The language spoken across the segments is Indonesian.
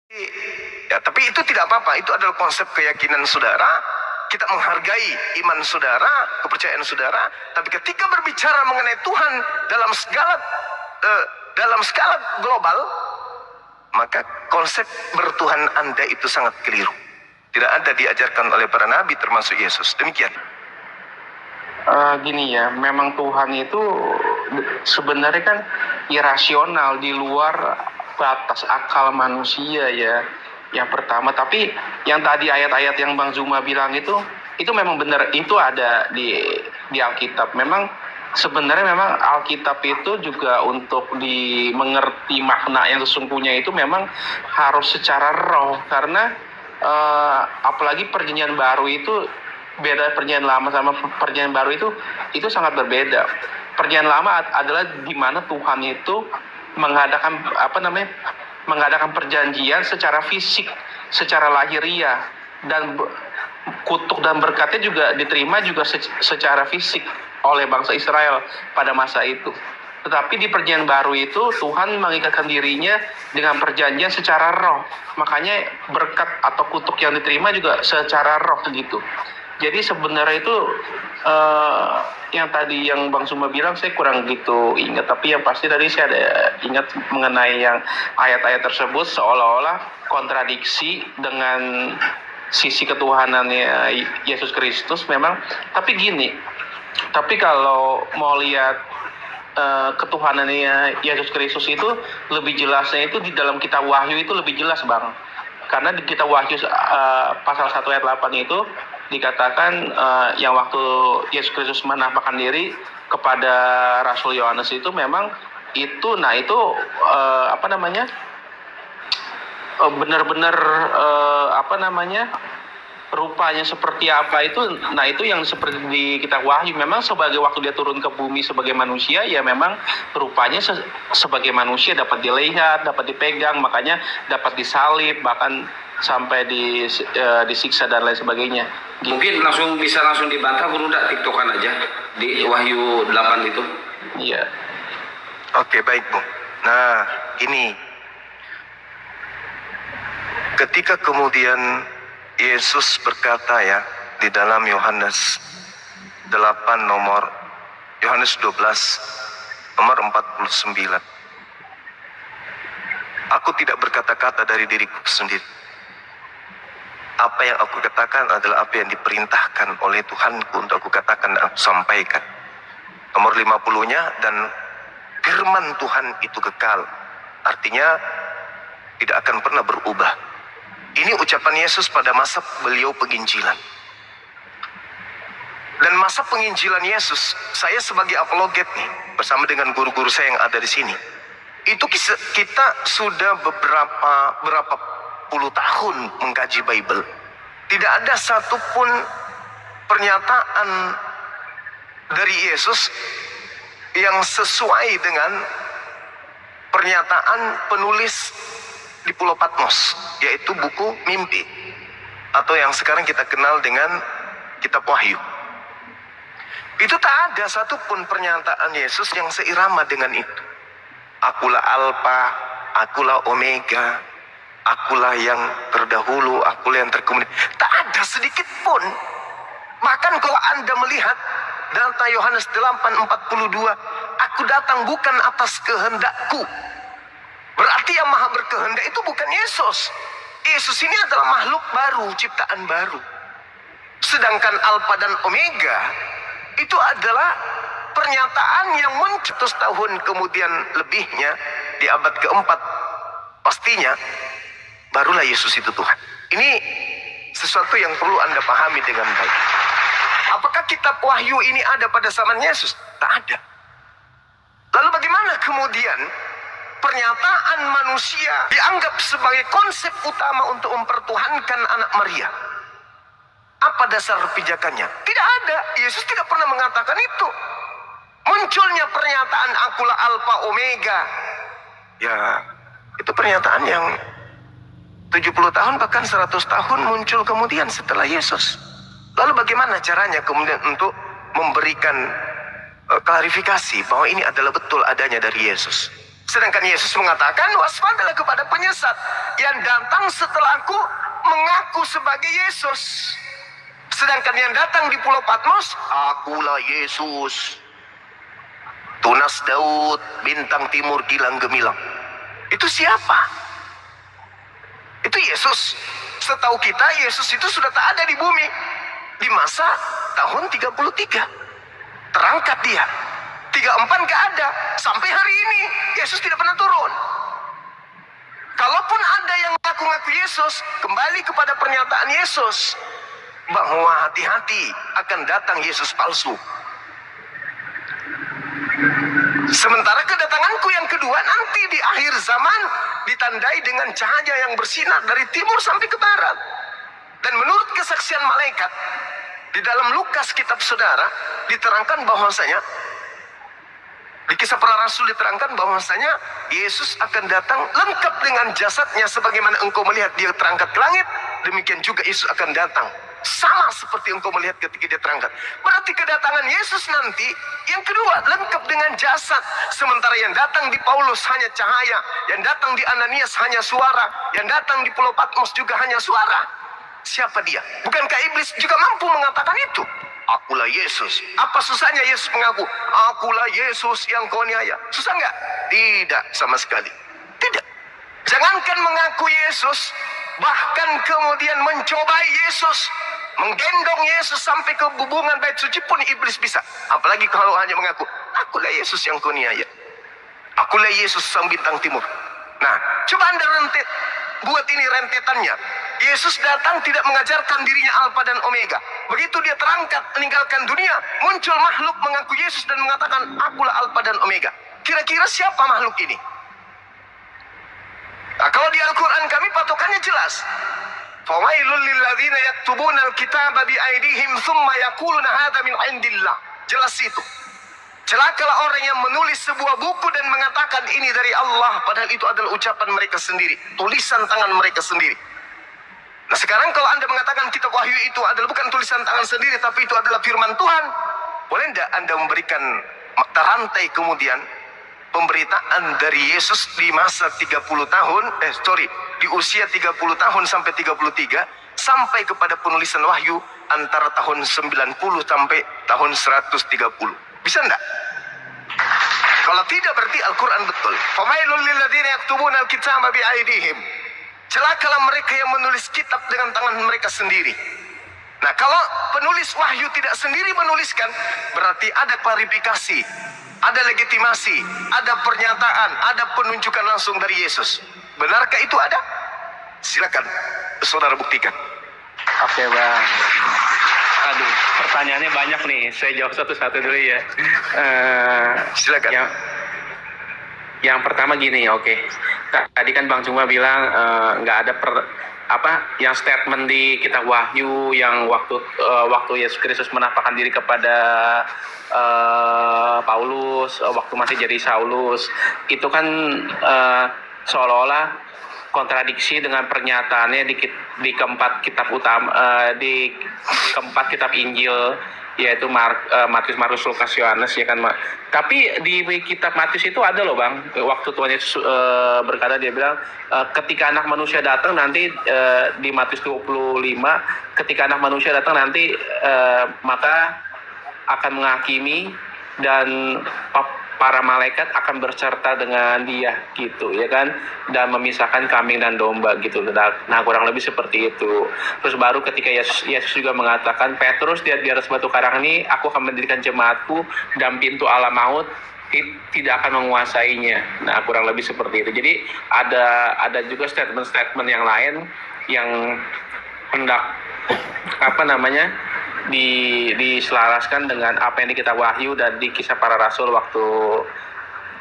Ya, tapi itu tidak apa-apa. Itu adalah konsep keyakinan saudara. Kita menghargai iman saudara, kepercayaan saudara. Tapi ketika berbicara mengenai Tuhan dalam skala global, maka konsep bertuhan Anda itu sangat keliru. Tidak ada diajarkan oleh para nabi termasuk Yesus. Demikian. Gini ya, memang Tuhan itu sebenarnya kan irasional, di luar batas akal manusia ya. Yang pertama, tapi yang tadi ayat-ayat yang Bang Zuma bilang itu memang benar, itu ada di Alkitab. Memang sebenarnya memang Alkitab itu juga untuk dimengerti makna yang sesungguhnya itu memang harus secara roh, karena apalagi perjanjian baru itu beda, perjanjian lama sama perjanjian baru itu sangat berbeda. Perjanjian lama adalah di mana Tuhan itu mengadakan perjanjian secara fisik, secara lahiriah, dan kutuk dan berkatnya juga diterima juga secara fisik oleh bangsa Israel pada masa itu. Tetapi di perjanjian baru itu Tuhan mengikatkan dirinya dengan perjanjian secara roh. Makanya berkat atau kutuk yang diterima juga secara roh gitu. Jadi sebenarnya itu yang tadi yang Bang Suma bilang saya kurang gitu ingat, tapi yang pasti tadi saya ada ingat mengenai yang ayat-ayat tersebut seolah-olah kontradiksi dengan sisi ketuhanannya Yesus Kristus memang. Tapi gini, tapi kalau mau lihat ketuhanannya Yesus Kristus itu lebih jelasnya itu di dalam kitab Wahyu itu lebih jelas, Bang. Karena di kitab Wahyu pasal 1 ayat 8 itu dikatakan yang waktu Yesus Kristus menampakkan diri kepada Rasul Yohanes itu memang itu, benar-benar rupanya seperti apa itu, itu yang seperti di kitab Wahyu. Memang sebagai waktu dia turun ke bumi sebagai manusia, ya memang rupanya sebagai manusia, dapat dilihat, dapat dipegang, makanya dapat disalib, bahkan sampai disiksa dan lain sebagainya. Gitu. Mungkin bisa langsung dibantah, berudah tiktokan aja di Wahyu 8 itu. Iya. Oke, baik, Bung. Nah, ini ketika kemudian Yesus berkata ya di dalam Yohanes 8 Yohanes 12 nomor 49. Aku tidak berkata-kata dari diriku sendiri. Apa yang aku katakan adalah apa yang diperintahkan oleh Tuhanku untuk aku katakan dan aku sampaikan. Nomor 50-nya, dan firman Tuhan itu kekal. Artinya tidak akan pernah berubah. Ini ucapan Yesus pada masa beliau penginjilan. Dan masa penginjilan Yesus, saya sebagai apologet nih, bersama dengan guru-guru saya yang ada di sini, itu kita sudah berapa puluh tahun mengkaji Bible. Tidak ada satupun pernyataan dari Yesus yang sesuai dengan pernyataan penulis di Pulau Patmos, yaitu buku mimpi, atau yang sekarang kita kenal dengan kitab Wahyu. Itu tak ada satupun pernyataan Yesus yang seirama dengan itu. Akulah Alfa, akulah Omega, akulah yang terdahulu, akulah yang terkemudian. Tak ada sedikit pun. Bahkan kalau Anda melihat data Yohanes 8:42, aku datang bukan atas kehendakku. Berarti yang maha berkehendak itu bukan Yesus. Yesus ini adalah makhluk baru, ciptaan baru. Sedangkan Alfa dan Omega itu adalah pernyataan yang muncul 100 tahun kemudian lebihnya, di abad keempat pastinya, barulah Yesus itu Tuhan. Ini sesuatu yang perlu Anda pahami dengan baik. Apakah kitab Wahyu ini ada pada zaman Yesus? Tak ada. Lalu bagaimana kemudian pernyataan manusia dianggap sebagai konsep utama untuk mempertuhankan anak Maria? Apa dasar pijakannya? Tidak ada. Yesus tidak pernah mengatakan itu. Munculnya pernyataan akulah Alfa Omega, ya itu pernyataan yang 70 tahun bahkan 100 tahun muncul kemudian setelah Yesus. Lalu bagaimana caranya kemudian untuk memberikan klarifikasi bahwa ini adalah betul adanya dari Yesus? Sedangkan Yesus mengatakan, waspadalah kepada penyesat yang datang setelahku mengaku sebagai Yesus. Sedangkan yang datang di Pulau Patmos, akulah Yesus, tunas Daud, bintang timur gilang gemilang. Itu siapa? Itu Yesus. Setahu kita, Yesus itu sudah tak ada di bumi di masa tahun 33. Terangkat dia. 34 gak ada. Sampai hari ini Yesus tidak pernah turun. Kalaupun ada yang ngaku-ngaku Yesus, kembali kepada pernyataan Yesus bahwa hati-hati akan datang Yesus palsu. Sementara kedatanganku yang kedua nanti di akhir zaman ditandai dengan cahaya yang bersinar dari timur sampai ke barat. Dan menurut kesaksian malaikat di dalam Lukas kitab saudara diterangkan bahwasanya, di kisah para rasul diterangkan bahwasanya Yesus akan datang lengkap dengan jasadnya sebagaimana engkau melihat dia terangkat ke langit, demikian juga Yesus akan datang sama seperti engkau melihat ketika dia terangkat. Berarti kedatangan Yesus nanti yang kedua lengkap dengan jasad. Sementara yang datang di Paulus hanya cahaya, yang datang di Ananias hanya suara, yang datang di Pulau Patmos juga hanya suara. Siapa dia? Bukankah iblis juga mampu mengatakan itu? Akulah Yesus. Apa susahnya Yesus mengaku, akulah Yesus yang kau niaya? Susah nggak? Tidak sama sekali. Tidak. Jangankan mengaku Yesus, bahkan kemudian mencobai Yesus, menggendong Yesus sampai ke hubungan bait suci pun iblis bisa. Apalagi kalau hanya mengaku, akulah Yesus yang kau niaya. Akulah Yesus sang bintang timur. Nah, coba Anda buat ini rentetannya. Yesus datang tidak mengajarkan dirinya Alfa dan Omega. Begitu dia terangkat meninggalkan dunia, muncul makhluk mengaku Yesus dan mengatakan, akulah Alfa dan Omega. Kira-kira siapa makhluk ini? Nah, kalau di Al-Quran kami patokannya jelas. Fawailul lilladzina yaktubuna al-kitaba bi'aidihim thumma yaquluna hadza min indillah. Jelas itu. Celakalah orang yang menulis sebuah buku dan mengatakan ini dari Allah, padahal itu adalah ucapan mereka sendiri, tulisan tangan mereka sendiri. Nah, sekarang kalau Anda mengatakan kitab Wahyu itu adalah bukan tulisan tangan sendiri, tapi itu adalah firman Tuhan, boleh tidak Anda memberikan rantai kemudian pemberitaan dari Yesus di masa 30 tahun, di usia 30 tahun sampai 33, sampai kepada penulisan Wahyu antara tahun 90 sampai tahun 130. Bisa enggak? Kalau tidak berarti Al-Quran betul. Famailul lilladzina yaktubuna al-kitaba bi'aidihim. Celakalah mereka yang menulis kitab dengan tangan mereka sendiri. Nah, kalau penulis Wahyu tidak sendiri menuliskan, berarti ada klarifikasi, ada legitimasi, ada pernyataan, ada penunjukan langsung dari Yesus. Benarkah itu ada? Silakan saudara buktikan. Oke, Bang. Aduh, pertanyaannya banyak nih. Saya jawab satu-satu dulu ya. Silakan. Yang pertama gini, oke. Tadi kan Bang Cuma bilang nggak ada yang statement di kitab Wahyu yang waktu Yesus Kristus menampakkan diri kepada Paulus waktu masih jadi Saulus, itu kan seolah-olah kontradiksi dengan pernyataannya di keempat kitab utama, di keempat kitab Injil, yaitu Matius, Markus, Lukas, Yohanes, ya kan. Tapi di kitab Matius itu ada loh, Bang, waktu Tuhan Yesus berkata, dia bilang ketika anak manusia datang nanti, di Matius 25, ketika anak manusia datang nanti maka akan menghakimi dan para malaikat akan berserta dengan dia, gitu ya kan, dan memisahkan kambing dan domba, gitu. Nah, kurang lebih seperti itu. Terus baru ketika Yesus juga mengatakan, Petrus, di atas batu karang ini aku akan mendirikan jemaatku dan pintu alam maut tidak akan menguasainya. Nah, kurang lebih seperti itu. Jadi ada juga statement-statement yang lain yang hendak diselaraskan dengan apa yang di kitab Wahyu dan di kisah para rasul waktu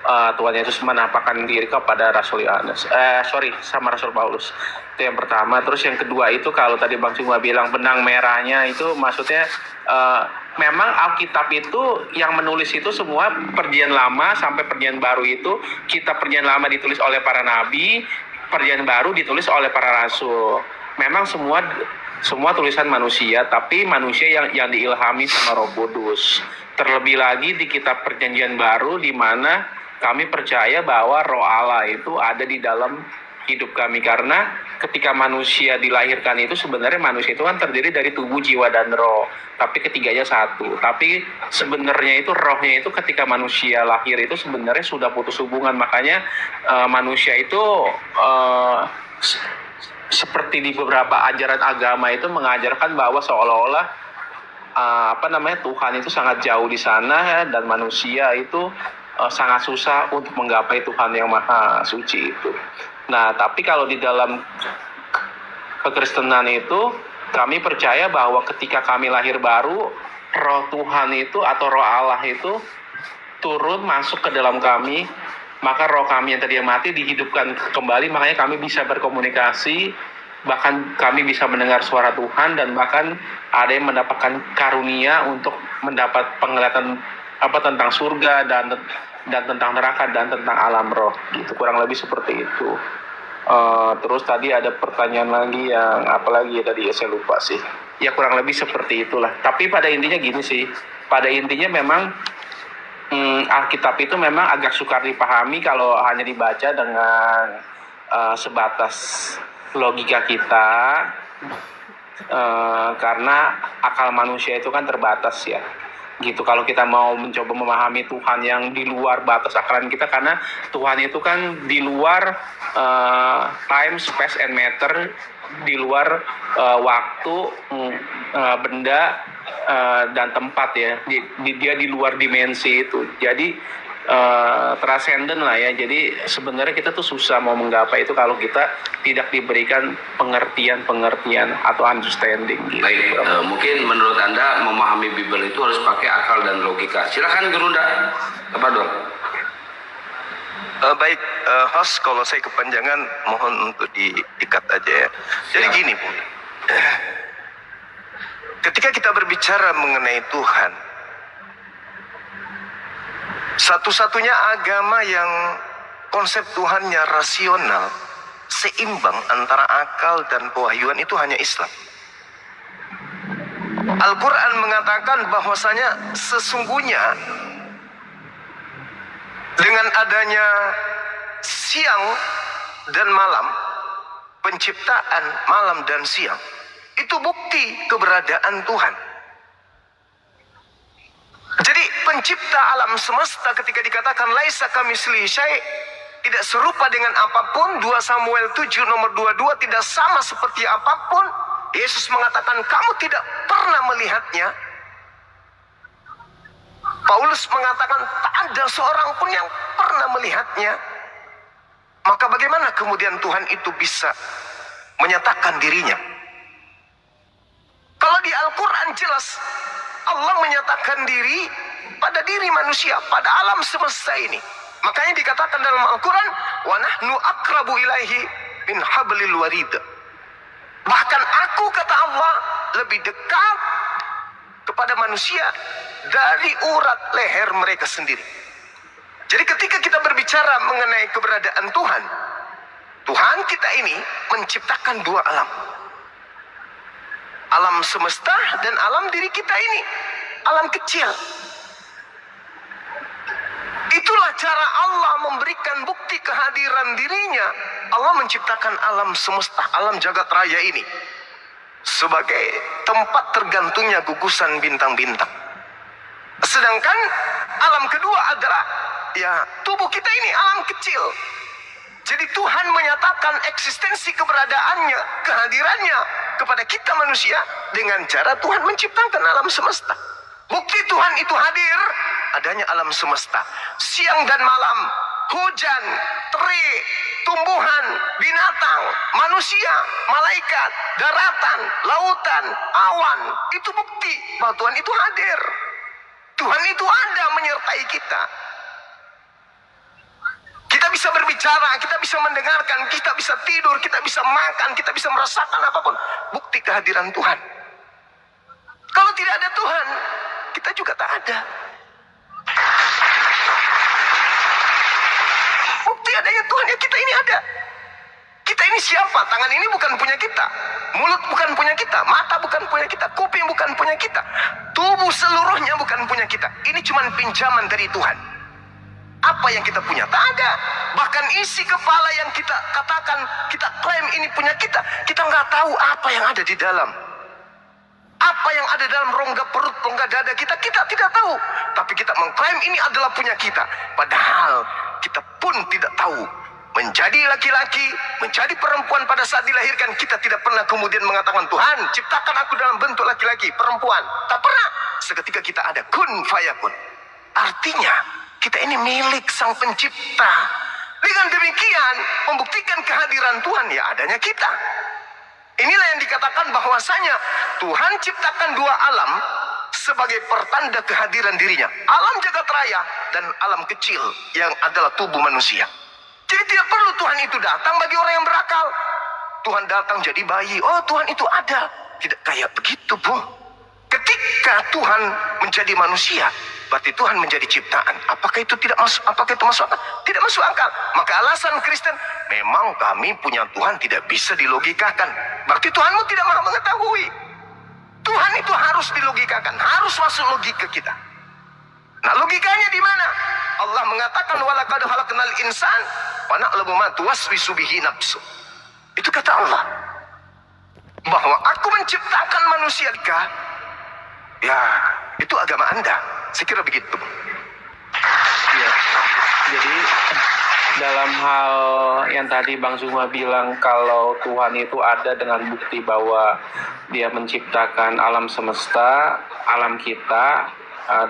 Tuhan Yesus menampakkan diri kepada Rasul Yohanes, sama Rasul Paulus. Itu yang pertama. Terus yang kedua itu, kalau tadi Bang Cuma bilang benang merahnya itu, maksudnya memang Alkitab itu yang menulis itu semua Perjanjian Lama sampai Perjanjian Baru itu, kitab Perjanjian Lama ditulis oleh para nabi, Perjanjian Baru ditulis oleh para rasul. Memang semua tulisan manusia, tapi manusia yang diilhami sama Roh Kudus. Terlebih lagi di kitab Perjanjian Baru, di mana kami percaya bahwa roh Allah itu ada di dalam hidup kami, karena ketika manusia dilahirkan itu sebenarnya manusia itu kan terdiri dari tubuh, jiwa, dan roh, tapi ketiganya satu. Tapi sebenarnya itu rohnya itu ketika manusia lahir itu sebenarnya sudah putus hubungan. Makanya manusia itu seperti di beberapa ajaran agama itu mengajarkan bahwa seolah-olah Tuhan itu sangat jauh di sana dan manusia itu sangat susah untuk menggapai Tuhan yang maha suci itu. Nah, tapi kalau di dalam kekristenan itu kami percaya bahwa ketika kami lahir baru, roh Tuhan itu atau roh Allah itu turun masuk ke dalam kami, maka roh kami yang tadinya mati dihidupkan kembali, makanya kami bisa berkomunikasi, bahkan kami bisa mendengar suara Tuhan, dan bahkan ada yang mendapatkan karunia untuk mendapat penglihatan tentang surga dan tentang neraka dan tentang alam roh, gitu, kurang lebih seperti itu. Terus tadi ada pertanyaan lagi yang apa lagi ya tadi ya, saya lupa sih. Ya kurang lebih seperti itulah. Tapi pada intinya gini sih, pada intinya memang Alkitab itu memang agak sukar dipahami kalau hanya dibaca dengan sebatas logika kita, karena akal manusia itu kan terbatas ya. Gitu, kalau kita mau mencoba memahami Tuhan yang di luar batas akalan kita, karena Tuhan itu kan di luar time, space, and matter, di luar waktu, benda, dan tempat ya. Dia di luar dimensi itu, jadi transcendent lah ya. Jadi sebenarnya kita tuh susah mau menggapai itu kalau kita tidak diberikan pengertian atau understanding gitu. Baik, mungkin menurut Anda memahami Bible itu harus pakai akal dan logika. Silakan Guru Kepadol. Baik, host, kalau saya kepanjangan mohon untuk diikat aja ya. Jadi gini Bu, ketika kita berbicara mengenai Tuhan, satu-satunya agama yang konsep Tuhannya rasional, seimbang antara akal dan pewahyuan itu hanya Islam. Al-Quran mengatakan bahwasanya sesungguhnya dengan adanya siang dan malam, penciptaan malam dan siang, itu bukti keberadaan Tuhan. Jadi pencipta alam semesta ketika dikatakan laisa kamitslihi syai', tidak serupa dengan apapun, 2 Samuel 7 nomor 22, tidak sama seperti apapun. Yesus mengatakan kamu tidak pernah melihatnya. Paulus mengatakan tak ada seorang pun yang pernah melihatnya. Maka bagaimana kemudian Tuhan itu bisa menyatakan dirinya? Kalau di Al-Quran jelas Allah menyatakan diri pada diri manusia, pada alam semesta ini. Makanya dikatakan dalam Al-Quran, wa nahnu aqrabu ilaihi min hablil warid. Bahkan aku, kata Allah, lebih dekat kepada manusia dari urat leher mereka sendiri. Jadi ketika kita berbicara mengenai keberadaan Tuhan, Tuhan kita ini menciptakan 2 alam. Alam semesta dan alam diri kita ini, alam kecil. Itulah cara Allah memberikan bukti kehadiran dirinya. Allah menciptakan alam semesta, alam jagat raya ini sebagai tempat tergantungnya gugusan bintang-bintang. Sedangkan alam kedua adalah ya tubuh kita ini, alam kecil. Jadi Tuhan menyatakan eksistensi keberadaannya, kehadirannya kepada kita manusia dengan cara Tuhan menciptakan alam semesta. Bukti Tuhan itu hadir adanya alam semesta. Siang dan malam, hujan, terik, tumbuhan, binatang, manusia, malaikat, daratan, lautan, awan. Itu bukti bahwa Tuhan itu hadir. Tuhan itu ada menyertai kita. Kita bisa berbicara, kita bisa mendengarkan, kita bisa tidur, kita bisa makan, kita bisa merasakan apapun. Bukti kehadiran Tuhan. Kalau tidak ada Tuhan, kita juga tak ada. Bukti adanya Tuhan ya kita ini ada. Kita ini siapa? Tangan ini bukan punya kita. Mulut bukan punya kita. Mata bukan punya kita. Kuping bukan punya kita. Tubuh seluruhnya bukan punya kita. Ini cuma pinjaman dari Tuhan. Apa yang kita punya? Tak ada. Bahkan isi kepala yang kita katakan, kita klaim ini punya kita, kita nggak tahu apa yang ada di dalam. Apa yang ada dalam rongga perut, rongga dada kita, kita tidak tahu. Tapi kita mengklaim ini adalah punya kita. Padahal kita pun tidak tahu. Menjadi laki-laki, menjadi perempuan pada saat dilahirkan, kita tidak pernah kemudian mengatakan, Tuhan ciptakan aku dalam bentuk laki-laki, perempuan. Tak pernah. Seketika kita ada kun fayakun. Artinya kita ini milik Sang Pencipta. Dengan demikian membuktikan kehadiran Tuhan, ya adanya kita. Inilah yang dikatakan bahwasanya Tuhan ciptakan dua alam sebagai pertanda kehadiran dirinya. Alam jagat raya dan alam kecil yang adalah tubuh manusia. Jadi tidak perlu Tuhan itu datang bagi orang yang berakal. Tuhan datang jadi bayi. Oh, Tuhan itu ada. Tidak kayak begitu, Bung. Ketika Tuhan menjadi manusia, berarti Tuhan menjadi ciptaan. Apakah itu tidak masuk? Apakah itu masuk akal? Tidak masuk akal. Maka alasan Kristen, memang kami punya Tuhan tidak bisa dilogikakan. Berarti Tuhanmu tidak maha mengetahui. Tuhan itu harus dilogikakan, harus masuk logika kita. Nah, logikanya di mana? Allah mengatakan walaqad khalaqnal insan wa na'lamu ma tuwaswisu bihi nafsu. Itu kata Allah. Bahwa aku menciptakan manusia, ya, itu agama Anda. Saya kira begitu. Ya. Jadi dalam hal yang tadi Bang Zuma bilang, kalau Tuhan itu ada dengan bukti bahwa Dia menciptakan alam semesta, alam kita,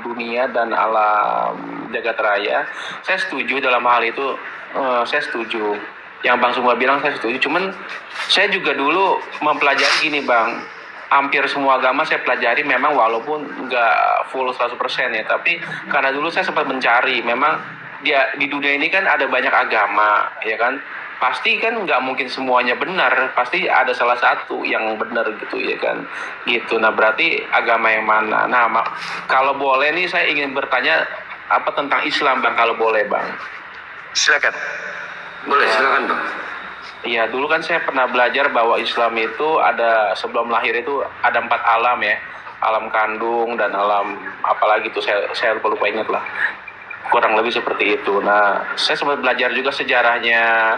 dunia dan alam jagat raya, saya setuju dalam hal itu. Saya setuju yang Bang Zuma bilang, saya setuju. Cuman saya juga dulu mempelajari gini, Bang. Hampir semua agama saya pelajari, memang walaupun nggak full 100% ya, tapi karena dulu saya sempat mencari, memang dia di dunia ini kan ada banyak agama, ya kan, pasti kan nggak mungkin semuanya benar, pasti ada salah satu yang benar gitu, ya kan, gitu. Nah, berarti agama yang mana? Nah, kalau boleh nih saya ingin bertanya apa tentang Islam, Bang, kalau boleh, Bang. Silakan. Boleh, silakan, Bang. Iya, dulu kan saya pernah belajar bahwa Islam itu ada, sebelum lahir itu ada 4 alam ya. Alam kandung dan alam apalagi itu saya lupa ingat lah. Kurang lebih seperti itu. Nah, saya sempat belajar juga sejarahnya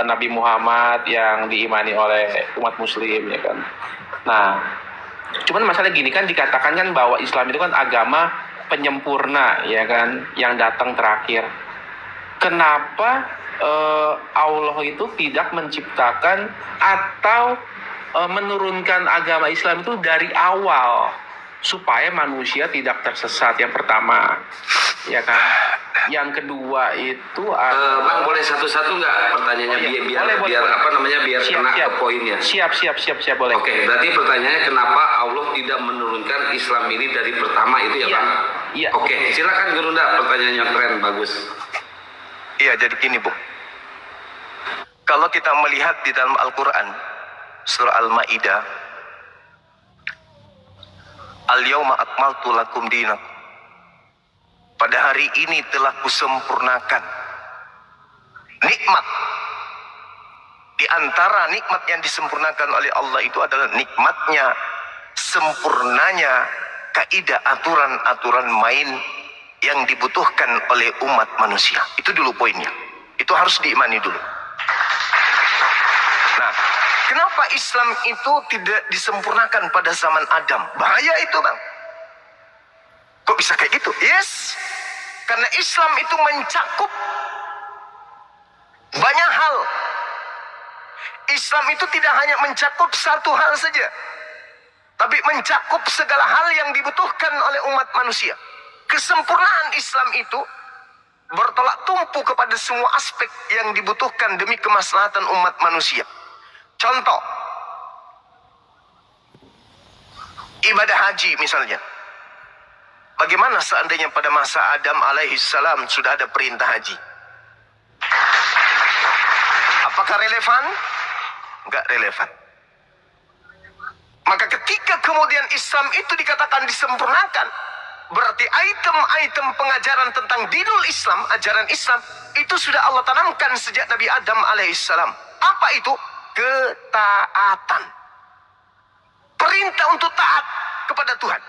Nabi Muhammad yang diimani oleh umat muslim, ya kan. Nah, cuman masalah gini kan, dikatakan kan bahwa Islam itu kan agama penyempurna, ya kan, yang datang terakhir. Kenapa Allah itu tidak menciptakan atau menurunkan agama Islam itu dari awal supaya manusia tidak tersesat? Yang pertama, ya kan. Yang kedua itu Bang, boleh satu-satu nggak pertanyaannya, biar siap, kena ke poinnya. Siap, boleh. Oke, berarti pertanyaannya kenapa Allah tidak menurunkan Islam ini dari pertama itu, ya, Bang? Iya. Oke, silakan Gerunda, pertanyaannya keren, bagus. Iya, jadi gini, Bu. Kalau kita melihat di dalam Al-Quran, surah Al-Ma'idah, Al-yawma akmaltu lakum dinakum. Pada hari ini telah kusempurnakan. Nikmat. Di antara nikmat yang disempurnakan oleh Allah itu adalah nikmatnya, sempurnanya kaidah aturan-aturan main yang dibutuhkan oleh umat manusia. Itu dulu poinnya. Itu harus diimani dulu. Nah, kenapa Islam itu tidak disempurnakan pada zaman Adam? Bahaya itu, Bang. Kok bisa kayak gitu? Yes. Karena Islam itu mencakup banyak hal. Islam itu tidak hanya mencakup satu hal saja, tapi mencakup segala hal yang dibutuhkan oleh umat manusia. Kesempurnaan Islam itu bertolak tumpu kepada semua aspek yang dibutuhkan demi kemaslahatan umat manusia. Contoh, ibadah haji misalnya. Bagaimana seandainya pada masa Adam alaihissalam sudah ada perintah haji? Apakah relevan? Enggak relevan. Maka ketika kemudian Islam itu dikatakan disempurnakan, berarti item-item pengajaran tentang dinul Islam, ajaran Islam, itu sudah Allah tanamkan sejak Nabi Adam alaihissalam. Apa itu? Ketaatan. Perintah untuk taat kepada Tuhan.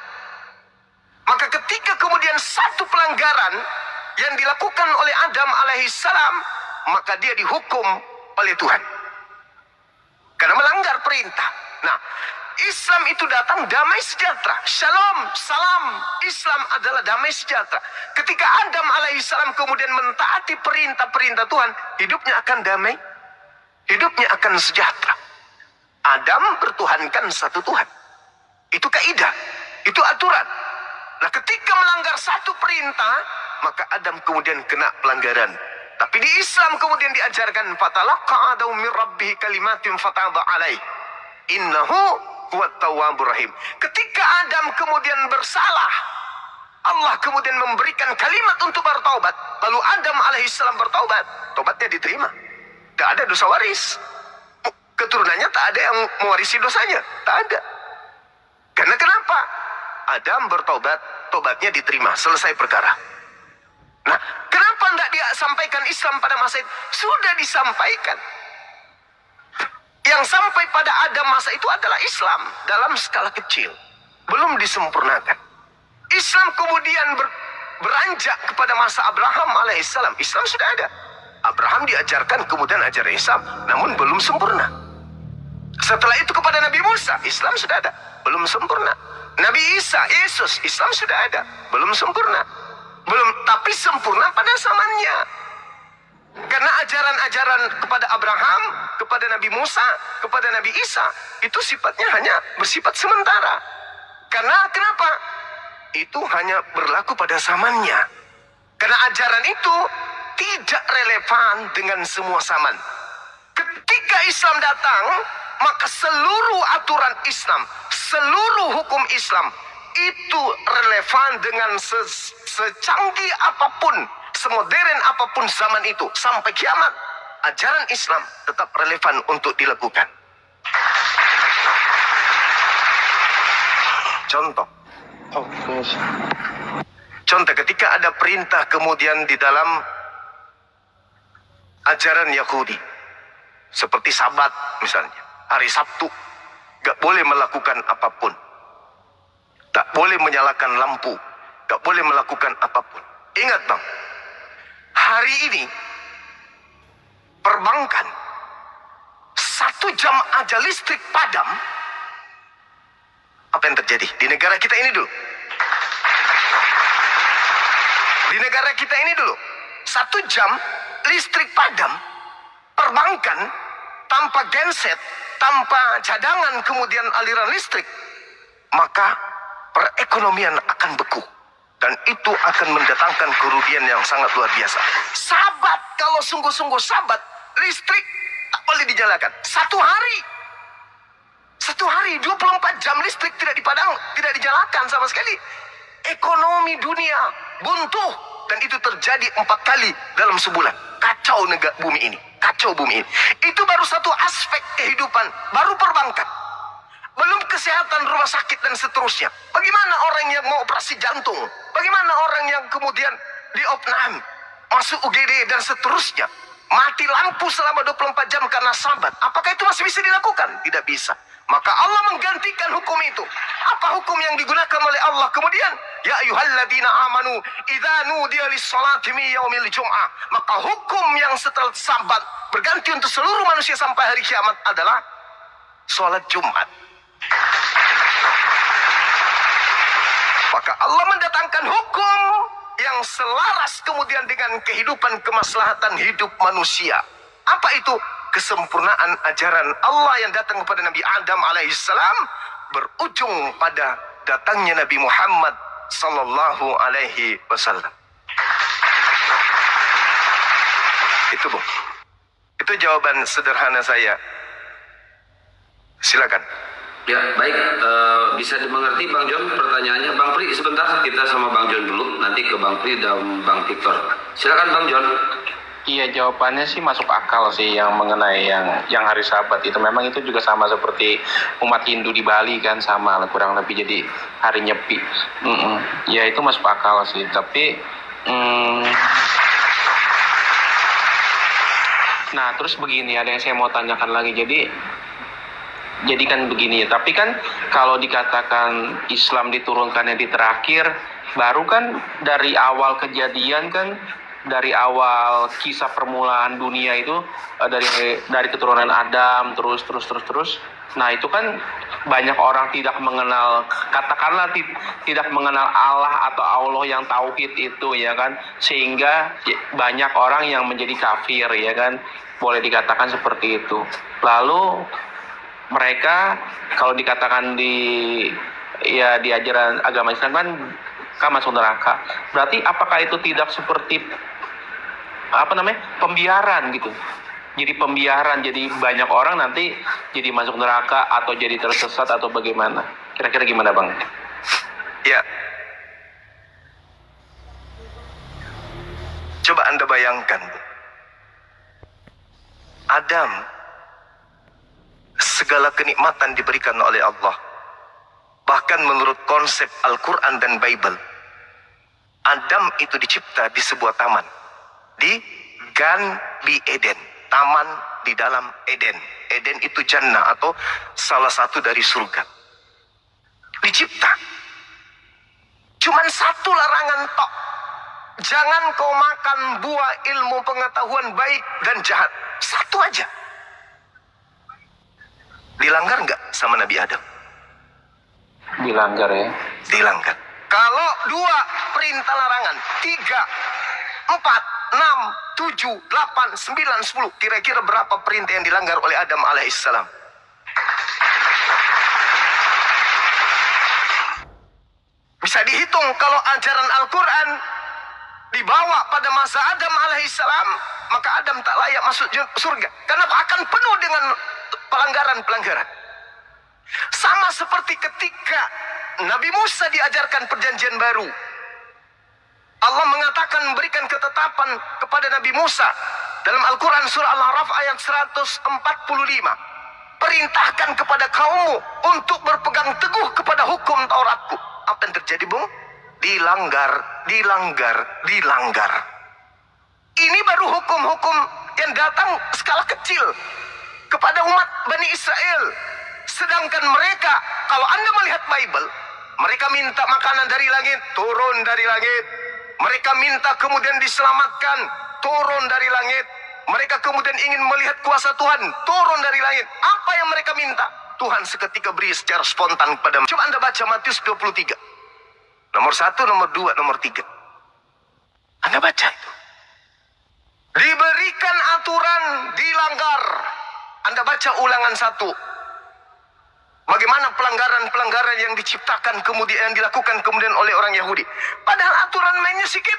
Maka ketika kemudian satu pelanggaran yang dilakukan oleh Adam alaihissalam, maka dia dihukum oleh Tuhan karena melanggar perintah. Nah, Islam itu datang damai sejahtera. Shalom, salam. Islam adalah damai sejahtera. Ketika Adam alaihissalam kemudian mentaati perintah-perintah Tuhan, hidupnya akan damai, hidupnya akan sejahtera. Adam bertuhankan satu Tuhan. Itu kaidah, itu aturan. Nah, ketika melanggar satu perintah, maka Adam kemudian kena pelanggaran. Tapi di Islam kemudian diajarkan fatalaqa Adamu min rabbih kalimatin fataba alaih. Innahu huwat tawwabur rahim. Ketika Adam kemudian bersalah, Allah kemudian memberikan kalimat untuk bertaubat. Lalu Adam alaihissalam bertaubat, taubatnya diterima. Tak ada dosa waris. Keturunannya tak ada yang mewarisi dosanya, tak ada. Karena kenapa? Adam bertaubat, taubatnya diterima, selesai perkara. Nah, kenapa tidak dia sampaikan Islam pada masa itu? Sudah disampaikan. Yang sampai pada Adam masa itu adalah Islam dalam skala kecil, belum disempurnakan. Islam kemudian beranjak kepada masa Abraham alaihissalam. Islam sudah ada. Abraham diajarkan kemudian ajaran Islam, namun belum sempurna. Setelah itu kepada Nabi Musa, Islam sudah ada, belum sempurna. Nabi Isa, Yesus, Islam sudah ada, belum sempurna. Belum, tapi sempurna pada zamannya. Karena ajaran-ajaran kepada Abraham, kepada Nabi Musa, kepada Nabi Isa, itu sifatnya hanya bersifat sementara. Karena kenapa? Itu hanya berlaku pada zamannya. Karena ajaran itu tidak relevan dengan semua zaman. Ketika Islam datang, maka seluruh aturan Islam, seluruh hukum Islam itu relevan dengan secanggih apapun, semodern apapun zaman itu. Sampai kiamat, ajaran Islam tetap relevan untuk dilakukan. Contoh. Contoh ketika ada perintah kemudian di dalam ajaran Yahudi, seperti Sabat misalnya, hari Sabtu, gak boleh melakukan apapun. Tak boleh menyalakan lampu, tak boleh melakukan apapun. Ingat bang, hari ini perbankan 1 jam aja listrik padam, apa yang terjadi di negara kita ini dulu? Di negara kita ini dulu, 1 jam listrik padam, perbankan tanpa genset, tanpa cadangan kemudian aliran listrik, maka perekonomian akan beku. Dan itu akan mendatangkan kerugian yang sangat luar biasa. Sabat, kalau sungguh-sungguh sabat, listrik tak boleh dinyalakan. Satu hari 24 jam listrik tidak dipadam, tidak dinyalakan sama sekali. Ekonomi dunia buntu. Dan itu terjadi 4 kali dalam sebulan. Kacau negara bumi ini. Kacau bumi ini. Itu baru satu aspek kehidupan. Baru perbankan. Belum kesehatan rumah sakit dan seterusnya. Bagaimana orang yang mau operasi jantung? Bagaimana orang yang kemudian diopnam, masuk UGD dan seterusnya? Mati lampu selama 24 jam karena sabat. Apakah itu masih bisa dilakukan? Tidak bisa. Maka Allah menggantikan hukum itu. Apa hukum yang digunakan oleh Allah kemudian? Ya ayyuhalladzina amanu idza nudiya lis-salati min yaumil jum'ah. Maka hukum yang setelah sabat berganti untuk seluruh manusia sampai hari kiamat adalah salat Jumat. Maka Allah mendatangkan hukum yang selaras kemudian dengan kehidupan kemaslahatan hidup manusia. Apa itu? Kesempurnaan ajaran Allah yang datang kepada Nabi Adam alaihissalam berujung pada datangnya Nabi Muhammad sallallahu alaihi wasallam. Itu Bu. Itu jawaban sederhana saya. Silakan. Ya, baik. Bisa dimengerti Bang John pertanyaannya. Bang Pri, sebentar kita sama Bang John dulu. Nanti ke Bang Pri dan Bang Victor. Silakan Bang John. Iya, jawabannya sih masuk akal sih yang mengenai yang hari Sabat itu. Memang itu juga sama seperti umat Hindu di Bali kan, sama kurang lebih jadi hari Nyepi. Ya itu masuk akal sih. Tapi nah terus begini, ada yang saya mau tanyakan lagi. Jadi kan begini ya, tapi kan kalau dikatakan Islam diturunkannya di terakhir, Baru kan dari awal kejadian kan, dari awal kisah permulaan dunia itu dari keturunan Adam terus. Nah itu kan banyak orang tidak mengenal, katakanlah tidak mengenal Allah atau Allah yang tauhid itu ya kan, sehingga banyak orang yang menjadi kafir ya kan, boleh dikatakan seperti itu. Lalu mereka kalau dikatakan di ajaran agama Islam kan masuk neraka. Berarti apakah itu tidak seperti pembiaran gitu? Jadi pembiaran, jadi banyak orang nanti jadi masuk neraka atau jadi tersesat atau bagaimana? Kira-kira gimana Bang? Ya. Coba Anda bayangkan. Adam, segala kenikmatan diberikan oleh Allah. Bahkan menurut konsep Al-Quran dan Bible, Adam itu dicipta di sebuah taman. Di Gan di Eden. Taman di dalam Eden. Eden itu jannah atau salah satu dari surga. Dicipta. Cuman satu larangan tok. Jangan kau makan buah ilmu pengetahuan baik dan jahat. Satu aja. Dilanggar nggak sama Nabi Adam? Dilanggar ya. Dilanggar. Kalau 2 perintah larangan, 3, 4, 6, 7, 8, 9, 10. Kira-kira berapa perintah yang dilanggar oleh Adam alaihissalam? Bisa dihitung kalau ajaran Al-Quran dibawa pada masa Adam alaihissalam, maka Adam tak layak masuk surga. Karena akan penuh dengan pelanggaran-pelanggaran. Sama seperti ketika Nabi Musa diajarkan perjanjian baru. Allah mengatakan berikan ketetapan kepada Nabi Musa dalam Al-Quran surah Al-Araf ayat 145. Perintahkan kepada kaummu untuk berpegang teguh kepada hukum Tauratku. Apa yang terjadi, Bung? Dilanggar. Ini baru hukum-hukum yang datang skala kecil kepada umat Bani Israel. Sedangkan mereka, kalau Anda melihat Bible, mereka minta makanan dari langit, turun dari langit. Mereka minta kemudian diselamatkan, turun dari langit. Mereka kemudian ingin melihat kuasa Tuhan, turun dari langit. Apa yang mereka minta? Tuhan seketika beri secara spontan kepada mereka. Coba Anda baca Matius 23. Nomor 1, nomor 2, nomor 3. Anda baca itu. Diberikan aturan, dilanggar. Anda baca Ulangan 1. Bagaimana pelanggaran-pelanggaran yang diciptakan kemudian yang dilakukan kemudian oleh orang Yahudi. Padahal aturan mainnya sedikit.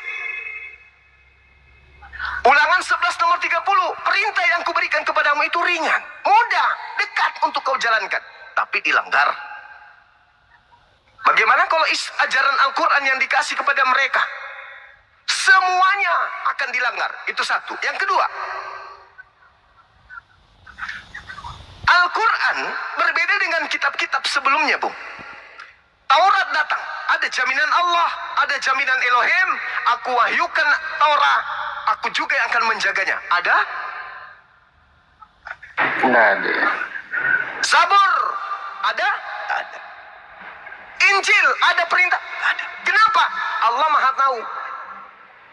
Ulangan 11 nomor 30. Perintah yang kuberikan kepadamu itu ringan, mudah, dekat untuk kau jalankan. Tapi dilanggar. Bagaimana kalau ajaran Al-Quran yang dikasih kepada mereka? Semuanya akan dilanggar. Itu satu. Yang kedua, Al-Quran berbeda dengan kitab-kitab sebelumnya, Bung. Taurat datang, ada jaminan Allah, ada jaminan Elohim. Aku wahyukan Taurat, aku juga yang akan menjaganya. Ada? Nggak ada. Zabur, ada? Ada. Injil, ada perintah? Ada. Kenapa? Allah Maha Tahu.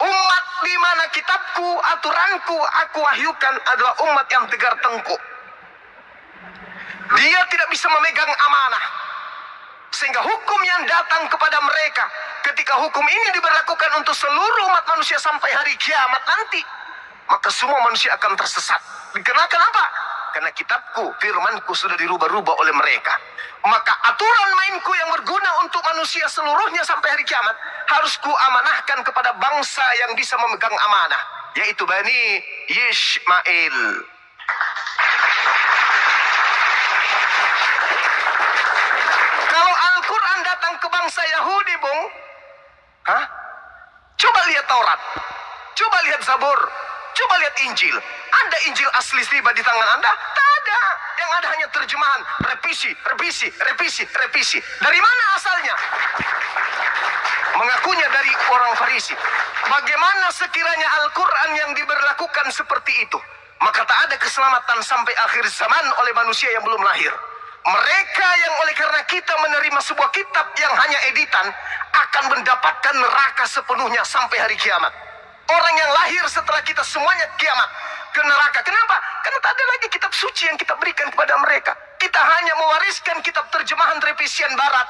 Umat di mana kitabku, aturanku, aku wahyukan adalah umat yang tegar tengkuk. Dia tidak bisa memegang amanah. Sehingga hukum yang datang kepada mereka, ketika hukum ini diberlakukan untuk seluruh umat manusia sampai hari kiamat nanti, maka semua manusia akan tersesat. Kenapa? Karena kitabku, firmanku sudah dirubah-rubah oleh mereka. Maka aturan mainku yang berguna untuk manusia seluruhnya sampai hari kiamat harus kuamanahkan kepada bangsa yang bisa memegang amanah, yaitu Bani Yishmael. Kalau Al-Quran datang ke bangsa Yahudi, Bung, coba lihat Taurat, coba lihat Zabur, coba lihat Injil. Ada Injil asli tiba di tangan Anda? Tak ada. Yang ada hanya terjemahan, revisi. Dari mana asalnya? Mengakunya dari orang Farisi. Bagaimana sekiranya Al-Quran yang diberlakukan seperti itu? Maka tak ada keselamatan sampai akhir zaman oleh manusia yang belum lahir. Mereka yang oleh karena kita menerima sebuah kitab yang hanya editan akan mendapatkan neraka sepenuhnya sampai hari kiamat. Orang yang lahir setelah kita semuanya kiamat ke neraka. Kenapa? Karena tak ada lagi kitab suci yang kita berikan kepada mereka. Kita hanya mewariskan kitab terjemahan revisian barat.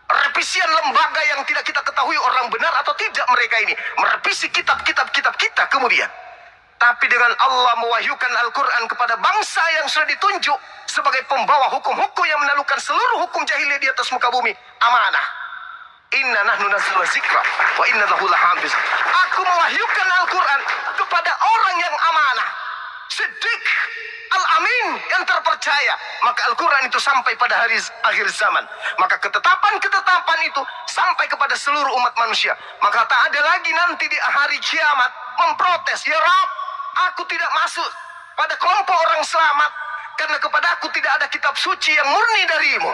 Revisian lembaga yang tidak kita ketahui orang benar atau tidak mereka ini. Merevisi kitab-kitab kita kemudian. Tapi dengan Allah mewahyukan Al-Quran kepada bangsa yang sudah ditunjuk sebagai pembawa hukum-hukum yang menaklukkan seluruh hukum jahiliyah di atas muka bumi. Amanah. Inna nahnu nazzalna zikra wa inna lahu lahafiz. Aku mewahyukan Al-Quran kepada orang yang amanah, siddiq, al-amin, yang terpercaya. Maka Al-Quran itu sampai pada hari akhir zaman. Maka ketetapan-ketetapan itu sampai kepada seluruh umat manusia. Maka tak ada lagi nanti di hari kiamat memprotes, ya Rabb, aku tidak masuk pada kelompok orang selamat karena kepada aku tidak ada kitab suci yang murni darimu.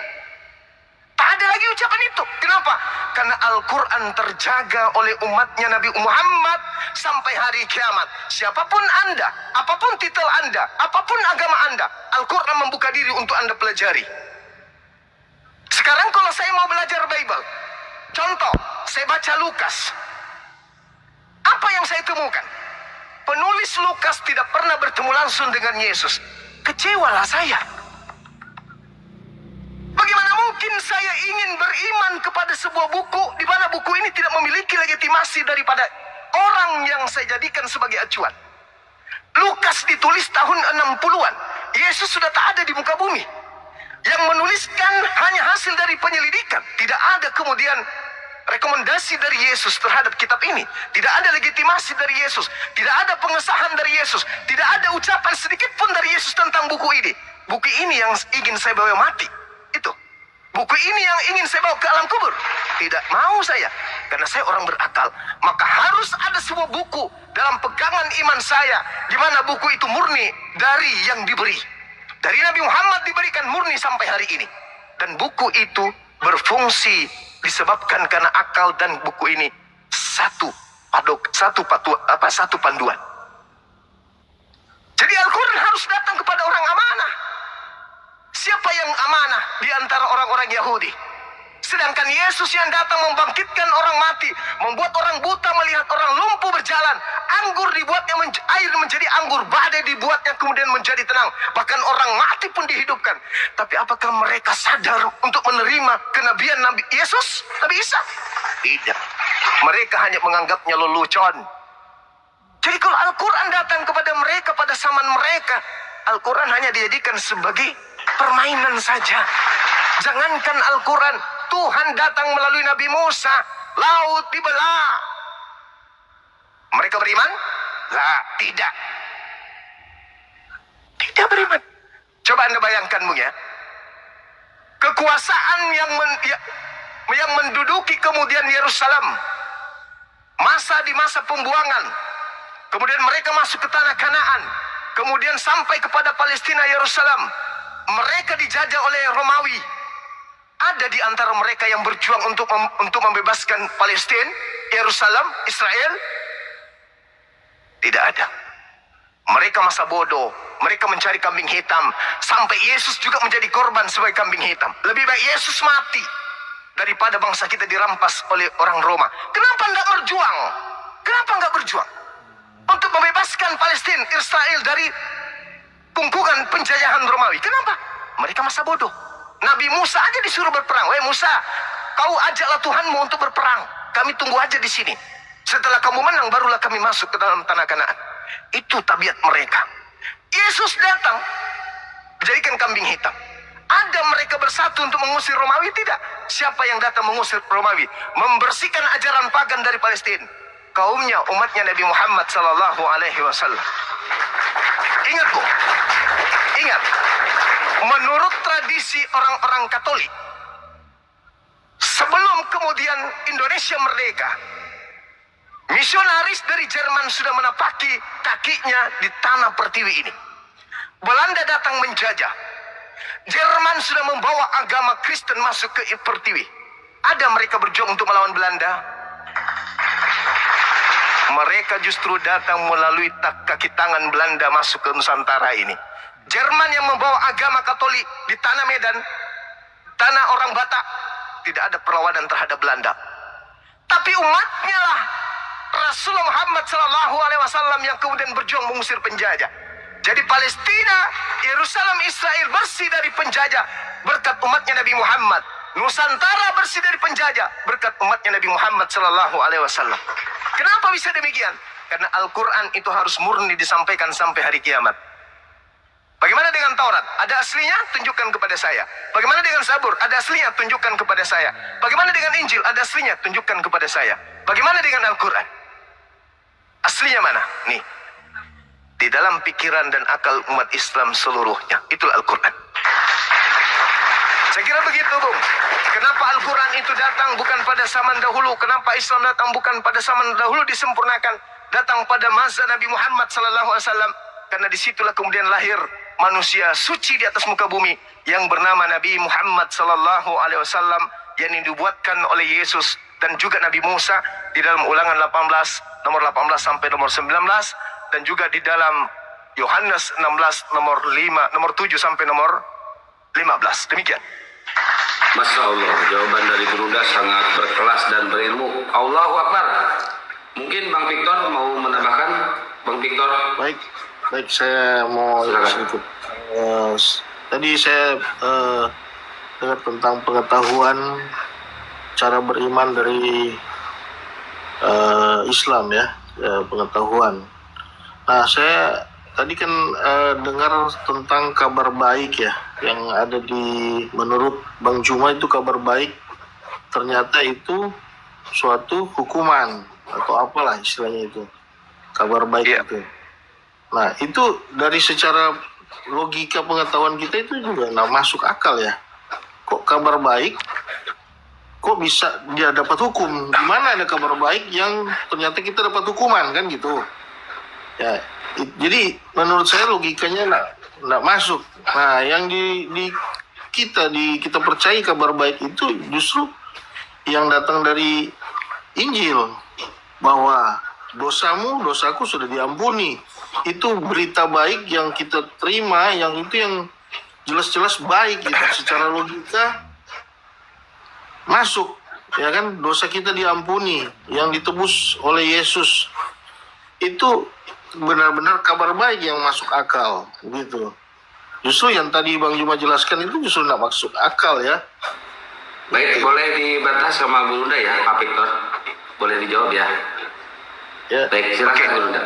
Tak ada lagi ucapan itu. Kenapa? Karena Al-Quran terjaga oleh umatnya Nabi Muhammad sampai hari kiamat. Siapapun Anda, apapun titel Anda, apapun agama Anda, Al-Quran membuka diri untuk Anda pelajari. Sekarang kalau saya mau belajar Bible, contoh, saya baca Lukas. Apa yang saya temukan? Penulis Lukas tidak pernah bertemu langsung dengan Yesus. Kecewalah saya. Bagaimana mungkin saya ingin beriman kepada sebuah buku di mana buku ini tidak memiliki legitimasi daripada orang yang saya jadikan sebagai acuan. Lukas ditulis tahun 60-an. Yesus sudah tak ada di muka bumi. Yang menuliskan hanya hasil dari penyelidikan. Tidak ada kemudian rekomendasi dari Yesus terhadap kitab ini. Tidak ada legitimasi dari Yesus. Tidak ada pengesahan dari Yesus. Tidak ada ucapan sedikit pun dari Yesus tentang buku ini. Buku ini yang ingin saya bawa mati. Itu. Buku ini yang ingin saya bawa ke alam kubur. Tidak mau saya. Karena saya orang berakal. Maka harus ada sebuah buku dalam pegangan iman saya. Di mana buku itu murni dari yang diberi. Dari Nabi Muhammad diberikan murni sampai hari ini. Dan buku itu berfungsi disebabkan karena akal dan buku ini satu panduan. Jadi Al-Quran harus datang kepada orang amanah. Siapa yang amanah di antara orang-orang Yahudi? Sedangkan Yesus yang datang membangkitkan orang mati, membuat orang buta melihat, orang lumpuh berjalan, anggur dibuatnya air menjadi anggur, badai dibuatnya kemudian menjadi tenang, bahkan orang mati pun dihidupkan. Tapi apakah mereka sadar untuk menerima kenabian Nabi Yesus, Nabi Isa? Tidak. Mereka hanya menganggapnya lelucon. Jadi kalau Al-Quran datang kepada mereka pada zaman mereka, Al-Quran hanya dijadikan sebagai permainan saja. Jangankan Al-Quran, Tuhan datang melalui Nabi Musa, laut dibelah. Mereka beriman? Lah, tidak. Tidak beriman. Coba Anda bayangkan, Bung, ya. Kekuasaan yang menduduki kemudian Yerusalem. Di masa pembuangan. Kemudian mereka masuk ke tanah Kanaan. Kemudian sampai kepada Palestina, Yerusalem. Mereka dijajah oleh Romawi. Ada di antara mereka yang berjuang untuk membebaskan Palestina, Yerusalem, Israel? Tidak ada. Mereka masa bodoh. Mereka mencari kambing hitam. Sampai Yesus juga menjadi korban sebagai kambing hitam. Lebih baik Yesus mati daripada bangsa kita dirampas oleh orang Roma. Kenapa enggak berjuang? Kenapa enggak berjuang? Untuk membebaskan Palestina, Israel dari kungkungan penjajahan Romawi. Kenapa? Mereka masa bodoh. Nabi Musa aja disuruh berperang. Weh Musa, kau ajaklah Tuhanmu untuk berperang. Kami tunggu aja di sini. Setelah kamu menang, barulah kami masuk ke dalam tanah Kanaan. Itu tabiat mereka. Yesus datang, dijadikan kambing hitam. Ada mereka bersatu untuk mengusir Romawi? Tidak. Siapa yang datang mengusir Romawi? Membersihkan ajaran pagan dari Palestina. Kaumnya, umatnya Nabi Muhammad sallallahu alaihi wasallam. Ingat, Bu. Ingat. Menurut tradisi orang-orang Katolik, sebelum kemudian Indonesia merdeka, misionaris dari Jerman sudah menapaki kakinya di tanah pertiwi ini. Belanda datang menjajah. Jerman sudah membawa agama Kristen masuk ke pertiwi. Ada mereka berjuang untuk melawan Belanda? Mereka justru datang melalui kaki tangan Belanda masuk ke Nusantara ini. Jerman yang membawa agama Katolik di tanah Medan, tanah orang Batak, tidak ada perlawanan terhadap Belanda. Tapi umatnya lah Rasulullah Muhammad SAW yang kemudian berjuang mengusir penjajah. Jadi Palestina, Yerusalem, Israel bersih dari penjajah berkat umatnya Nabi Muhammad. Nusantara bersih dari penjajah berkat umatnya Nabi Muhammad SAW. Kenapa bisa demikian? Karena Al-Quran itu harus murni disampaikan sampai hari kiamat. Bagaimana dengan Taurat? Ada aslinya? Tunjukkan kepada saya. Bagaimana dengan Zabur? Ada aslinya? Tunjukkan kepada saya. Bagaimana dengan Injil? Ada aslinya? Tunjukkan kepada saya. Bagaimana dengan Al-Quran? Aslinya mana? Nih. Di dalam pikiran dan akal umat Islam seluruhnya. Itulah Al-Quran. Saya kira begitu, Bung. Kenapa Al-Quran itu datang bukan pada zaman dahulu? Kenapa Islam datang bukan pada zaman dahulu disempurnakan? Datang pada masa Nabi Muhammad SAW. Karena disitulah kemudian lahir manusia suci di atas muka bumi yang bernama Nabi Muhammad SAW yang dibuatkan oleh Yesus dan juga Nabi Musa di dalam Ulangan 18 nomor 18 sampai nomor 19 dan juga di dalam Yohanes 16 nomor 7 sampai nomor 15. Demikian. Masya Allah, jawaban dari Berunda sangat berkelas dan berilmu. Allahu Akbar. Mungkin Bang Victor mau menambahkan? Bang Victor. Baik, saya mau sedikit. Tadi saya dengar tentang pengetahuan cara beriman dari Islam ya, pengetahuan. Nah, saya tadi kan dengar tentang kabar baik ya, yang ada menurut Bang Juma itu kabar baik ternyata itu suatu hukuman atau apalah istilahnya itu, kabar baik itu. Nah, itu dari secara logika pengetahuan kita itu juga nggak masuk akal ya. Kok kabar baik, kok bisa dia dapat hukum? Di mana ada kabar baik yang ternyata kita dapat hukuman kan gitu? Ya, jadi menurut saya logikanya nggak masuk. Nah, yang kita percaya kabar baik itu justru yang datang dari Injil, bahwa dosaku sudah diampuni. Itu berita baik yang kita terima, yang itu yang jelas-jelas baik gitu. Secara logika masuk, ya kan, dosa kita diampuni, yang ditebus oleh Yesus. Itu benar-benar kabar baik yang masuk akal gitu. Justru yang tadi Bang Juma jelaskan itu justru nggak masuk akal ya. Baik, boleh dibantah sama Berunda ya, Pak Victor? Boleh dijawab ya? Ya. Baik, silakan Berunda.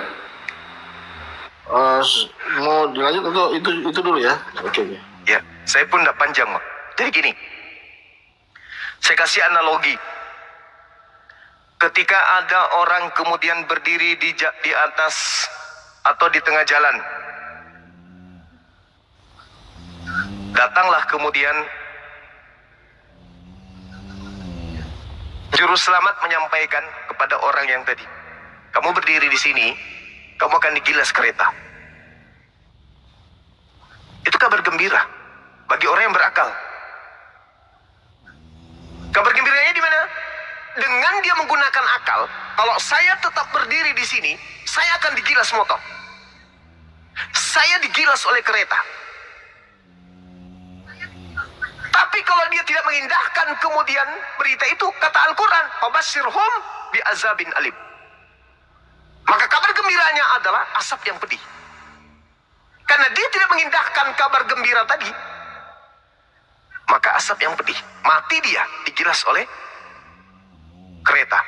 Mau dilanjut atau itu dulu ya? Oke. Ya, saya pun tidak panjang, Mak. Jadi gini, saya kasih analogi. Ketika ada orang kemudian berdiri di atas atau di tengah jalan, datanglah kemudian juru selamat menyampaikan kepada orang yang tadi, kamu berdiri di sini, kamu akan digilas kereta. Itu kabar gembira bagi orang yang berakal. Kabar gembiranya di mana? Dengan dia menggunakan akal, kalau saya tetap berdiri di sini, saya akan digilas motor. Saya digilas oleh kereta. Tapi kalau dia tidak mengindahkan kemudian berita itu, kata Al-Quran, "Fabashshirhum bi'azabin alim." Maka kabar gembiranya adalah asap yang pedih. Karena dia tidak mengindahkan kabar gembira tadi, maka asap yang pedih. Mati dia, digilas oleh kereta.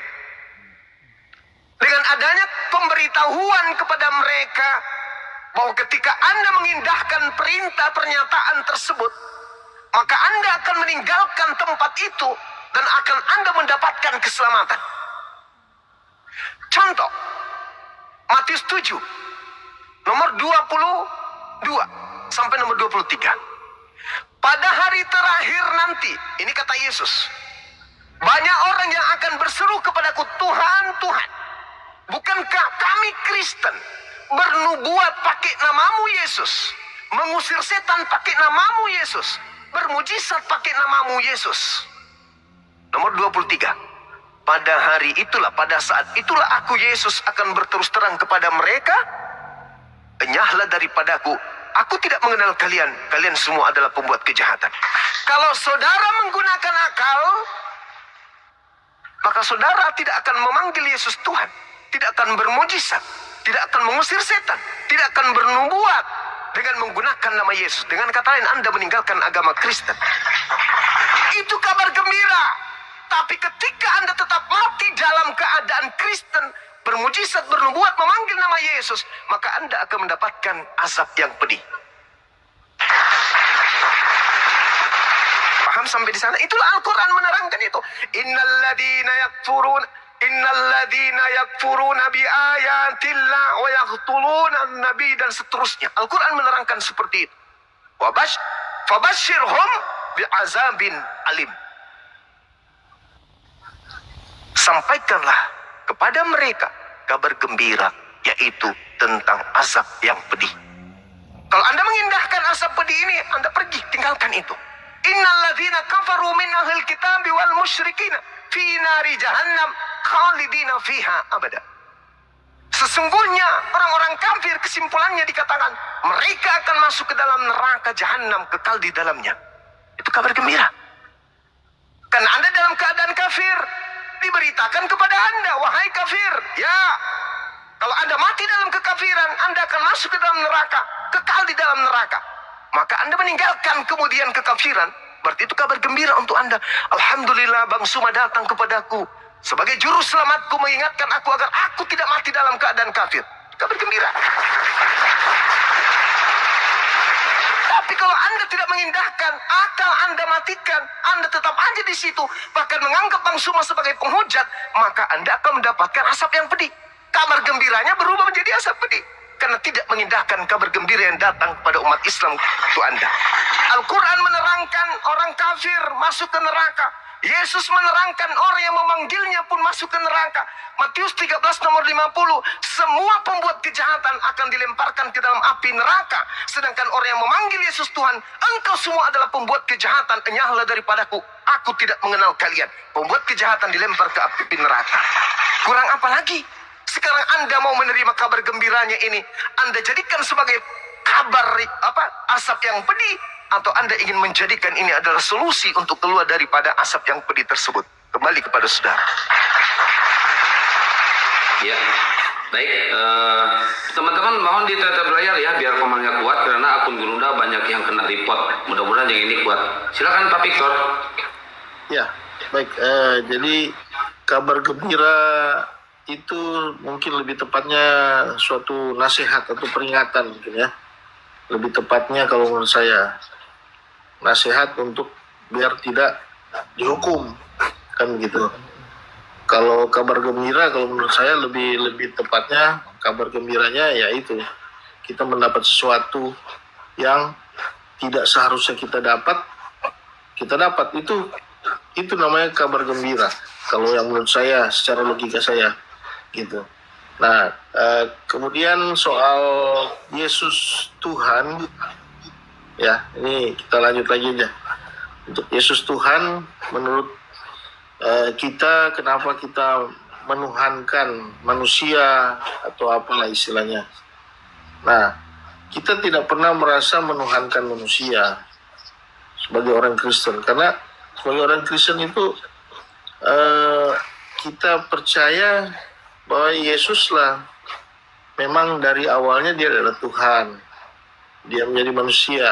Dengan adanya pemberitahuan kepada mereka bahwa ketika Anda mengindahkan perintah pernyataan tersebut, maka Anda akan meninggalkan tempat itu dan akan Anda mendapatkan keselamatan. Contoh, Matius 7, nomor 22 sampai nomor 23. Pada hari terakhir nanti, ini kata Yesus, banyak orang yang akan berseru kepadaku, Tuhan, Tuhan, bukankah kami Kristen bernubuat pakai namamu Yesus, mengusir setan pakai namamu Yesus, bermujizat pakai namamu Yesus. Nomor 23. Pada hari itulah, pada saat itulah aku Yesus akan berterus terang kepada mereka, enyahlah daripadaku, Aku tidak mengenal kalian. Kalian semua adalah pembuat kejahatan. Kalau saudara menggunakan akal, maka saudara tidak akan memanggil Yesus Tuhan, tidak akan bermujizat, tidak akan mengusir setan, tidak akan bernubuat dengan menggunakan nama Yesus. Dengan kata lain, Anda meninggalkan agama Kristen. Itu kabar gembira. Tapi ketika Anda tetap mati dalam keadaan Kristen, bermujizat, bernubuat, memanggil nama Yesus, maka Anda akan mendapatkan azab yang pedih. Paham sampai di sana? Itulah Al-Quran menerangkan itu. Innalladzina yakfuruna bi ayatillah wa yaqtuluna an-nabi, dan seterusnya. Al-Quran menerangkan seperti itu. Fabashshirhum bi'azabin alim. Sampaikanlah kepada mereka kabar gembira, yaitu tentang azab yang pedih. Kalau Anda mengindahkan azab pedih ini, Anda pergi, tinggalkan itu. Innalladzina kafaru min ahlil kitabi wal musyrikina fi nari jahannam khalidina fiha abada. Sesungguhnya orang-orang kafir, kesimpulannya dikatakan mereka akan masuk ke dalam neraka jahanam, kekal di dalamnya. Itu kabar gembira. Karena Anda dalam keadaan kafir, diberitakan kepada Anda, wahai kafir, ya, kalau Anda mati dalam kekafiran, Anda akan masuk ke dalam neraka, kekal di dalam neraka. Maka Anda meninggalkan kemudian kekafiran, berarti itu kabar gembira untuk Anda. Alhamdulillah, Bang Suma datang kepadaku sebagai juru selamatku, mengingatkan aku agar aku tidak mati dalam keadaan kafir. Kabar gembira. Tapi kalau Anda tidak mengindahkan, akal Anda matikan, Anda tetap aja di situ, bahkan menganggap Bang Suma sebagai penghujat, maka Anda akan mendapatkan asap yang pedih. Kabar gembiranya berubah menjadi asap pedih, karena tidak mengindahkan kabar gembira yang datang kepada umat Islam itu Anda. Al-Quran menerangkan orang kafir masuk ke neraka. Yesus menerangkan orang yang memanggilnya pun masuk ke neraka. Matius 13 nomor 50. Semua pembuat kejahatan akan dilemparkan ke dalam api neraka. Sedangkan orang yang memanggil Yesus Tuhan, engkau semua adalah pembuat kejahatan, enyahlah daripadaku, aku tidak mengenal kalian. Pembuat kejahatan dilempar ke api neraka. Kurang apa lagi? Sekarang Anda mau menerima kabar gembiranya ini, Anda jadikan sebagai kabar asap yang pedih, atau Anda ingin menjadikan ini adalah solusi untuk keluar daripada asap yang pedih tersebut? Kembali kepada saudara. Ya, baik. Teman-teman mohon ditetap layar ya, biar komannya kuat, karena akun Gerunda banyak yang kena report. Mudah-mudahan yang ini kuat. Silakan Pak Victor. Ya, baik. Jadi kabar gembira itu mungkin lebih tepatnya suatu nasihat atau peringatan mungkin ya. Lebih tepatnya kalau menurut saya nasihat untuk biar tidak dihukum, kan gitu. Kalau kabar gembira, kalau menurut saya lebih tepatnya kabar gembiranya yaitu kita mendapat sesuatu yang tidak seharusnya kita dapat itu namanya kabar gembira. Kalau yang menurut saya, secara logika saya gitu. Nah, kemudian soal Yesus Tuhan, ya ini kita lanjut lagi aja. Untuk Yesus Tuhan, menurut kita, kenapa kita menuhankan manusia atau apalah istilahnya. Nah, kita tidak pernah merasa menuhankan manusia sebagai orang Kristen, karena sebagai orang Kristen itu kita percaya bahwa Yesuslah memang dari awalnya dia adalah Tuhan, dia menjadi manusia,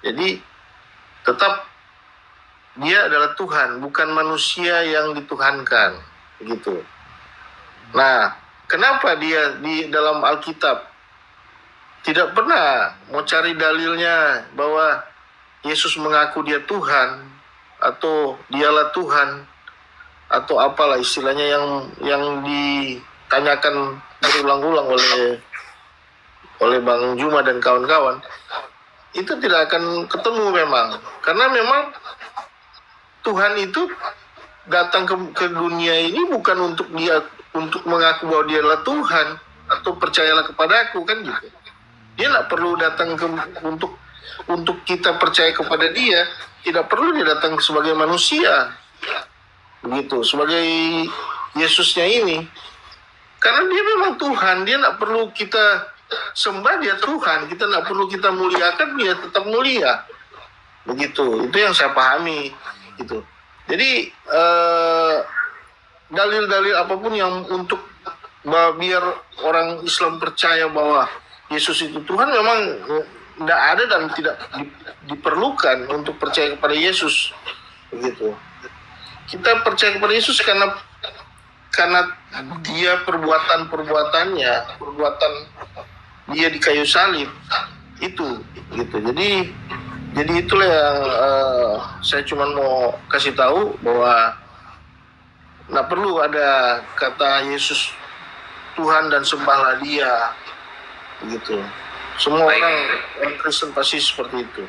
jadi tetap dia adalah Tuhan, bukan manusia yang dituhankan, begitu. Nah, kenapa dia di dalam Alkitab tidak pernah mau cari dalilnya bahwa Yesus mengaku dia Tuhan atau dialah Tuhan atau apalah istilahnya yang ditanyakan berulang-ulang oleh Bang Juma dan kawan-kawan, itu tidak akan ketemu memang, karena memang Tuhan itu datang ke dunia ini bukan untuk mengaku bahwa dia adalah Tuhan atau percayalah kepadaku, kan gitu. Dia tidak perlu datang untuk kita percaya kepada dia, tidak perlu dia datang sebagai manusia, begitu, sebagai Yesusnya ini, karena dia memang Tuhan. Dia tidak perlu kita sembah dia Tuhan, kita nggak perlu kita muliakan, dia tetap mulia. Begitu, itu yang saya pahami gitu. Jadi dalil-dalil apapun yang untuk biar orang Islam percaya bahwa Yesus itu Tuhan memang tidak ada dan tidak diperlukan untuk percaya kepada Yesus. Begitu. Kita percaya kepada Yesus karena dia perbuatan-perbuatannya, perbuatan dia di kayu salib itu gitu. Jadi itulah yang saya cuma mau kasih tahu bahwa nggak perlu ada kata Yesus Tuhan dan sembahlah dia begitu. Semua Baik. orang Kristen pasti seperti itu.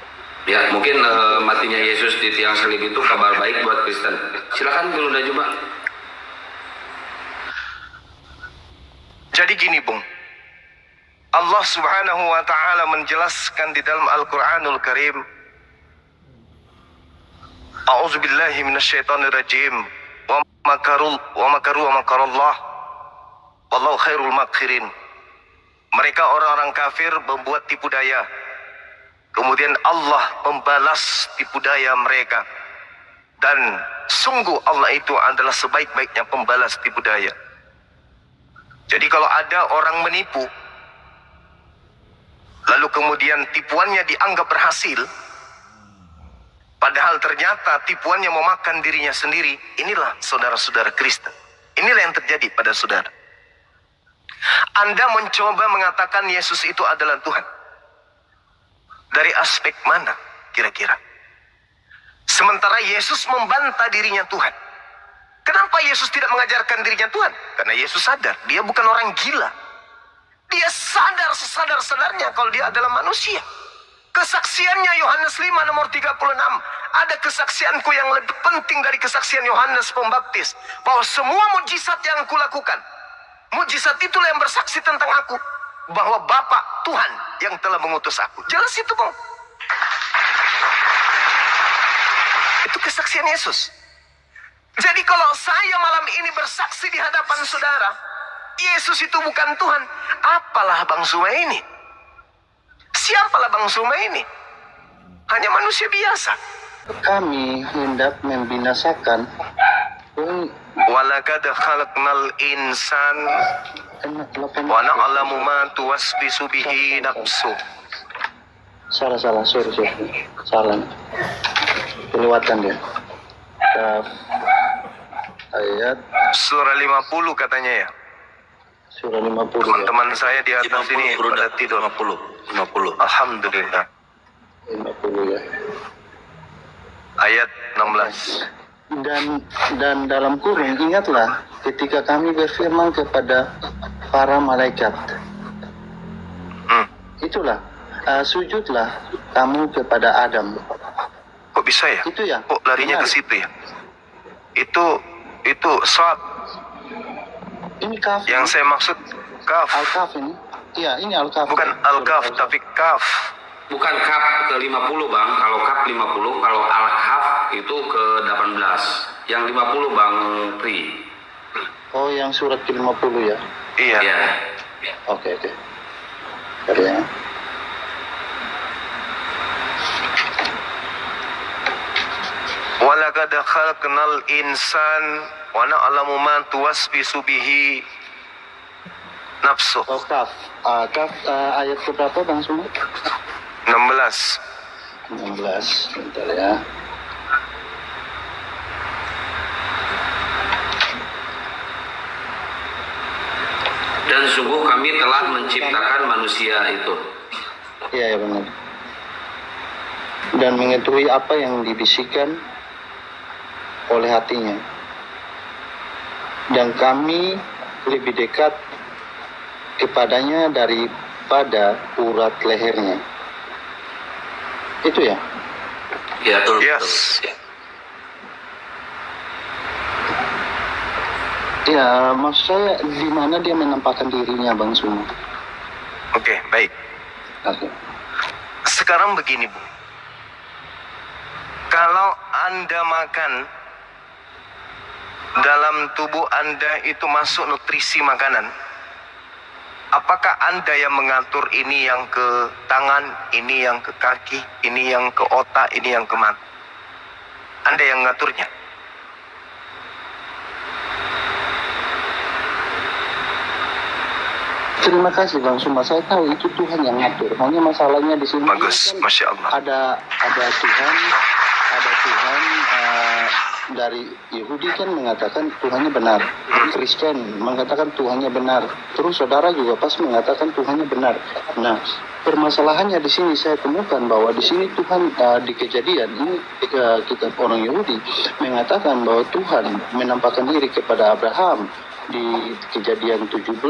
Ya, mungkin matinya Yesus di tiang salib itu kabar baik buat Kristen. Silakan Guru Najuma. Jadi gini, Bung. Allah Subhanahu wa taala menjelaskan di dalam Al-Qur'anul Karim, A'udzubillahi minasyaitonirrajim. Wa makaru wa makarallah. Wallahu khairul makirin. Mereka orang-orang kafir membuat tipu daya. Kemudian Allah membalas tipu daya mereka. Dan sungguh Allah itu adalah sebaik-baiknya pembalas tipu daya. Jadi kalau ada orang menipu, lalu kemudian tipuannya dianggap berhasil, padahal ternyata tipuannya memakan dirinya sendiri, inilah saudara-saudara Kristen. Inilah yang terjadi pada saudara. Anda mencoba mengatakan Yesus itu adalah Tuhan. Dari aspek mana kira-kira? Sementara Yesus membantah dirinya Tuhan. Kenapa Yesus tidak mengajarkan dirinya Tuhan? Karena Yesus sadar, dia bukan orang gila. Dia sadar sesadar-sadarnya kalau dia adalah manusia. Kesaksiannya Yohanes 5 nomor 36. Ada kesaksianku yang lebih penting dari kesaksian Yohanes Pembaptis. Bahwa semua mujizat yang aku lakukan, mujizat itulah yang bersaksi tentang aku. Bahwa Bapa Tuhan yang telah mengutus aku. Jelas itu, Bang. Itu kesaksian Yesus. Jadi kalau saya malam ini bersaksi di hadapan saudara, Yesus itu bukan Tuhan, apalah Bang Suma ini? Siapalah Bang Suma ini? Hanya manusia biasa. Kami hendak membinasakan Walaqad khalaqnal insan wa na'lamu ma tuwaswisu bihi nafsu. Salah, sorry. Salah. Kelewatan dia. Ayat Surah 50 katanya ya. surah 50. Teman-teman saya di atas ini pada tidur. 50. Alhamdulillah. 50 ya. Ayat 16. Dan dalam kurung ingatlah ketika kami berfirman kepada para malaikat, itulah sujudlah kamu kepada Adam. Kok bisa ya? Itu ya. Kok larinya ke Benar. situ ya? Itu short. Ini kaf. Yang saya maksud kaf. Al-Kaf ini. Iya, ini Al-Kaf. Bukan al-kaf tapi kaf. Bukan kaf ke 50 Bang. Kalau kaf 50, kalau al-kaf itu ke 18. Yang 50 Bang Pri. Oh, yang surat ke-50 ya. Iya. Ya. Oke. Bentar ya. Walaqad khalaqnal insan wa na'lamu ma tuwaswisu bihi nafsu. Oh, Kaf. Kaf ayat berapa Bang Suma? 16. 16. Bentar ya. Dan sungguh kami telah menciptakan manusia itu. Iya, benar. Dan mengetahui apa yang dibisikkan oleh hatinya. Dan kami lebih dekat kepadanya daripada urat lehernya. Itu ya? Ya, betul. Yes. Ya, maksud saya di mana dia menampakkan dirinya, Bang Suma. Oke, baik. Oke. Sekarang begini, Bu. Kalau Anda makan, dalam tubuh Anda itu masuk nutrisi makanan, Apakah Anda yang mengatur ini yang ke tangan, ini yang ke kaki, ini yang ke otak, ini yang ke mata? Anda yang mengaturnya. Terima kasih Bang Suma, saya tahu itu Tuhan yang ngatur. Hanya masalahnya di sini Bagus, kan Masya Allah. ada Tuhan dari Yahudi kan mengatakan Tuhannya benar, Kristen mengatakan Tuhannya benar, terus saudara juga pasti mengatakan Tuhannya benar. Nah, permasalahannya di sini saya temukan bahwa di sini Tuhan di Kejadian ini kita orang Yahudi mengatakan bahwa Tuhan menampakkan diri kepada Abraham di Kejadian 17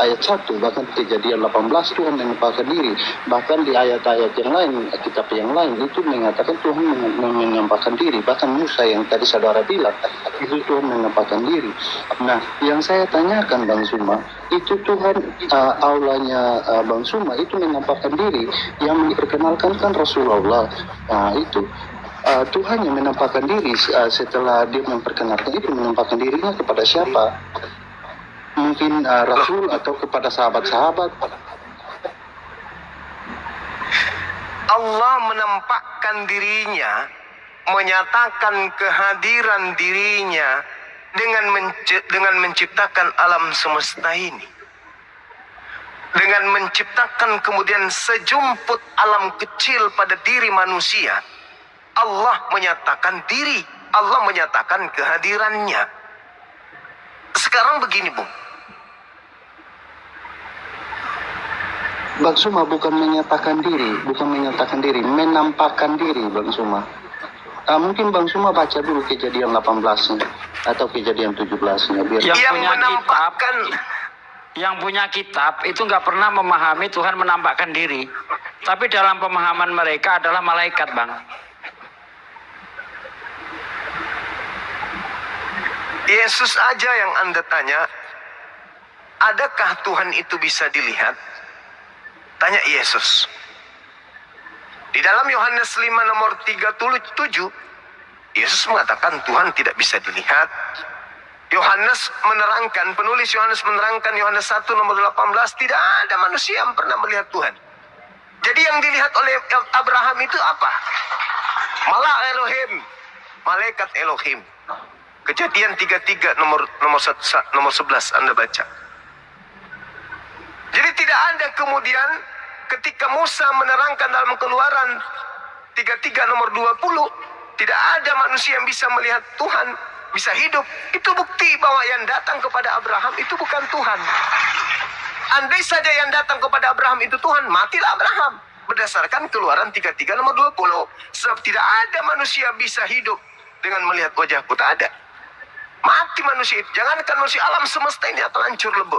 ayat 1, bahkan Kejadian 18 Tuhan menampakkan diri, bahkan di ayat-ayat yang lain, kitab yang lain itu mengatakan Tuhan menampakkan diri, bahkan Musa yang tadi saudara bilang itu Tuhan menampakkan diri. Nah, yang saya tanyakan Bang Suma, itu Tuhan aulanya Bang Suma itu menampakkan diri, yang memperkenalkan kan Rasulullah. Nah, itu Tuhan yang menampakkan diri setelah dia memperkenalkan itu, menampakkan dirinya kepada siapa? Mungkin Rasul atau kepada sahabat-sahabat. Allah menampakkan dirinya, menyatakan kehadiran dirinya dengan menciptakan alam semesta ini. Dengan menciptakan kemudian sejumput alam kecil pada diri manusia. Allah menyatakan diri, Allah menyatakan kehadirannya. Sekarang begini, Bung. Bang Suma bukan menyatakan diri, menampakkan diri Bang Suma. Mungkin Bang Suma baca dulu Kejadian 18-nya atau Kejadian 17-nya biar yang punya kitab itu nggak pernah memahami Tuhan menampakkan diri, tapi dalam pemahaman mereka adalah malaikat, Bang. Yesus aja yang Anda tanya, adakah Tuhan itu bisa dilihat? Tanya Yesus. Di dalam Yohanes 5 nomor 37, Yesus mengatakan Tuhan tidak bisa dilihat. Yohanes menerangkan, penulis Yohanes menerangkan Yohanes 1 nomor 18, tidak ada manusia yang pernah melihat Tuhan. Jadi yang dilihat oleh Abraham itu apa? Malak Elohim, malaikat Elohim. Kejadian 33 nomor 11 Anda baca. Jadi tidak ada kemudian ketika Musa menerangkan dalam Keluaran 33 nomor 20, tidak ada manusia yang bisa melihat Tuhan, bisa hidup. Itu bukti bahwa yang datang kepada Abraham itu bukan Tuhan. Andai saja yang datang kepada Abraham itu Tuhan, matilah Abraham. Berdasarkan Keluaran 33 nomor 20. Sebab tidak ada manusia bisa hidup dengan melihat wajahku, tak ada. Mati manusia itu. Jangankan manusia, alam semesta ini akan hancur lebur.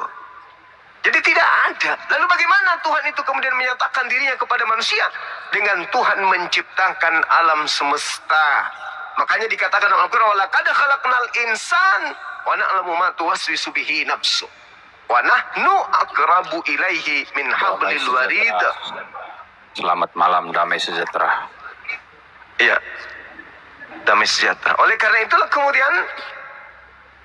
Jadi tidak ada. Lalu bagaimana Tuhan itu kemudian menyatakan dirinya kepada manusia? Dengan Tuhan menciptakan alam semesta. Makanya dikatakan dalam Al-Quran, وَلَقَدْ خَلَقْنَا الْإِنسَانَ وَنَعْلَمُ مَا تُوَسْوِسُ بِهِ نَفْسُهُ وَنَحْنُ أَقْرَبُ إِلَيْهِ مِنْ حَبْلِ الْوَرِيدِ. Selamat malam, damai sejahtera. Iya, damai sejahtera. Oleh karena itulah kemudian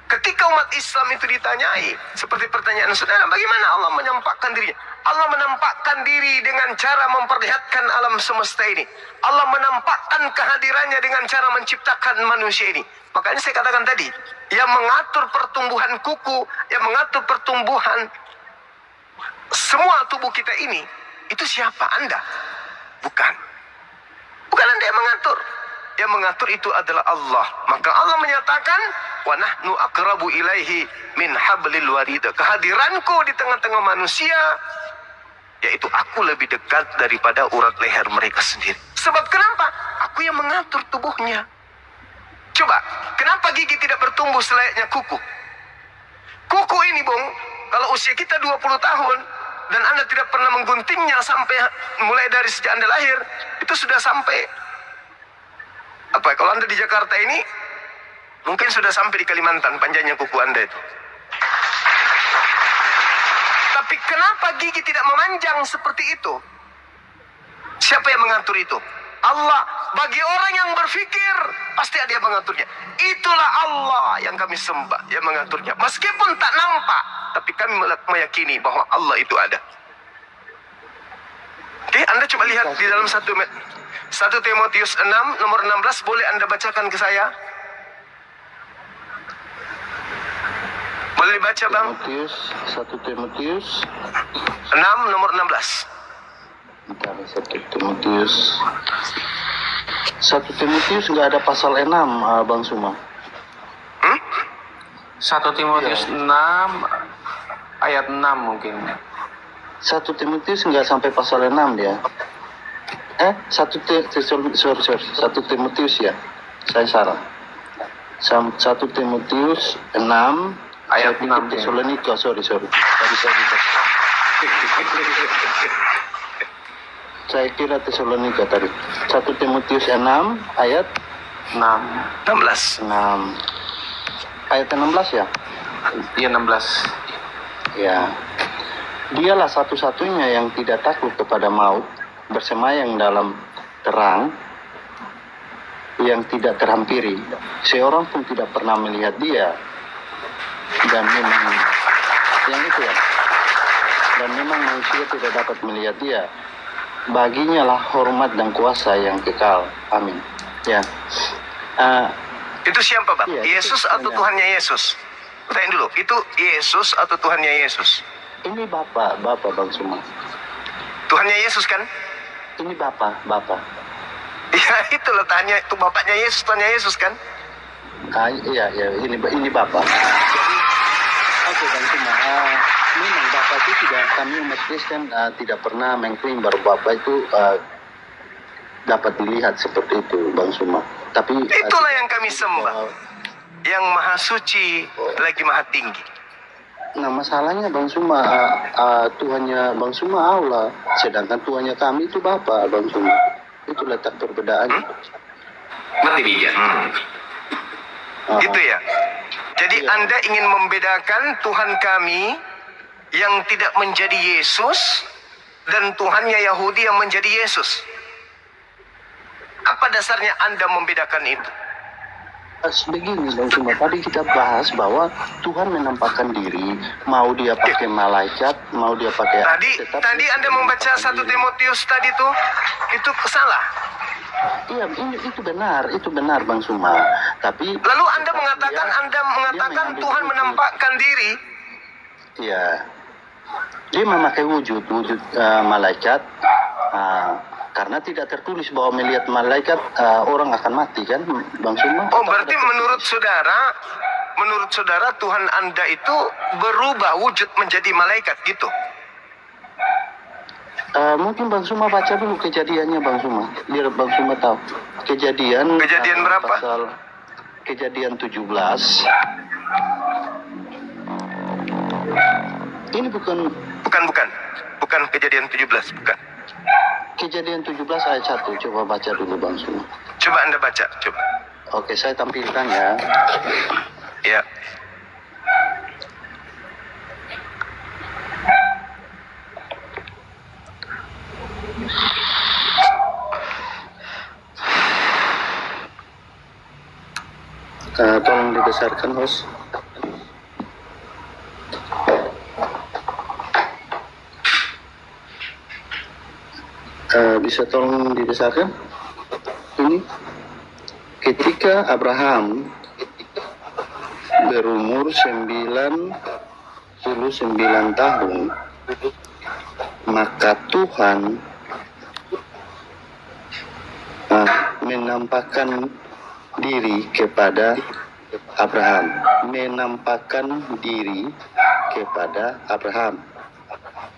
ketika umat Islam itu ditanyai, seperti pertanyaan saudara, bagaimana Allah menampakkan dirinya? Allah menampakkan diri dengan cara memperlihatkan alam semesta ini. Allah menampakkan kehadirannya dengan cara menciptakan manusia ini. Makanya saya katakan tadi, yang mengatur pertumbuhan kuku, yang mengatur pertumbuhan semua tubuh kita ini, itu siapa? Anda? Bukan. Bukan Anda yang mengatur. Yang mengatur itu adalah Allah. Maka Allah menyatakan, wa nahnu aqrabu ilaihi min hablil warid. Kehadiranku di tengah-tengah manusia, yaitu aku lebih dekat daripada urat leher mereka sendiri. Sebab kenapa? Aku yang mengatur tubuhnya. Coba, kenapa gigi tidak bertumbuh selayaknya kuku? Kuku ini, Bung, kalau usia kita 20 tahun, dan Anda tidak pernah mengguntingnya sampai mulai dari sejak Anda lahir, itu sudah sampai kalau Anda di Jakarta ini mungkin sudah sampai di Kalimantan panjangnya kuku Anda itu. Tapi kenapa gigi tidak memanjang seperti itu? Siapa yang mengatur itu? Allah. Bagi orang yang berpikir, pasti ada yang mengaturnya. Itulah Allah yang kami sembah, yang mengaturnya. Meskipun tak nampak, tapi kami meyakini bahwa Allah itu ada. Oke, Anda coba lihat di dalam 1 Timotius 6 nomor 16, boleh Anda bacakan ke saya? Boleh dibaca, Bang? 1 Timotius 6 nomor 16. Bentar, 1 Timotius nggak ada pasal 6, Bang Suma. 1 Timotius 6 ayat 6 mungkin. 1 Timotius nggak sampai pasal 6 dia. 1 Timotius ya. Saya salah. 1 Timotius 6 Ayat saya pikir 6, ya. Tesalonika, sorry. Tadi saya lupa. Saya kira Tesalonika tadi. 1 Timotius 6 ayat 6. 16. 6. Ayat 16 ya? Iya 16. Ya. Dialah satu-satunya yang tidak takut kepada maut, bersemayam dalam terang yang tidak terhampiri. Seorang pun tidak pernah melihat dia. Dan memang yang itu ya. Dan memang manusia tidak dapat melihat dia. Baginya lah hormat dan kuasa yang kekal. Amin. Ya. Itu siapa, Bang? Iya, Yesus itu atau Tuhannya. Tuhannya Yesus? Tanya dulu, itu Yesus atau Tuhannya Yesus? Ini Bapak Bang Suma. Tuhannya Yesus kan? Ini Bapak. Ya itulah, tanya itu bapaknya Yesus, Tuhannya Yesus kan? Iya, ini Bapak. Jadi, oke Bang Suma, memang Bapak itu tidak, kami umat Kristen tidak pernah mengklaim bahwa Bapak itu dapat dilihat seperti itu, Bang Suma. Tapi Itulah yang kami sembah, yang maha suci lagi maha tinggi. Nah masalahnya Bang Suma, Tuhannya Bang Suma Allah, sedangkan Tuhannya kami itu Bapak, Bang Suma. Itu letak perbedaannya. Mati bijak. Gitu ya. Jadi Iya. Anda ingin membedakan Tuhan kami yang tidak menjadi Yesus dan Tuhannya Yahudi yang menjadi Yesus. Apa dasarnya Anda membedakan itu? Begini Bang Suma, tadi kita bahas bahwa Tuhan menampakkan diri, mau dia pakai malaikat, mau dia pakai Tadi Anda membaca 1 Timotius tadi tuh, itu salah. Iya, itu benar Bang Suma. Tapi Lalu Anda mengatakan Tuhan menampakkan diri. Iya. Dia memakai wujud malaikat. Karena tidak tertulis bahwa melihat malaikat orang akan mati kan, Bang Suma? Oh, berarti menurut saudara Tuhan Anda itu berubah wujud menjadi malaikat gitu. Mungkin Bang Suma baca dulu kejadiannya Bang Suma. Biar Bang Suma tahu. Kejadian berapa? Kejadian 17. Ini bukan Kejadian 17, bukan. Kejadian 17 ayat 1. Coba baca dulu Bang Suma. Coba Anda baca, coba. Oke, saya tampilkan ya. Ya. Tolong dibesarkan, host. Bisa tolong dibesarkan? Ini ketika Abraham berumur 99 tahun, maka Tuhan menampakkan diri kepada Abraham.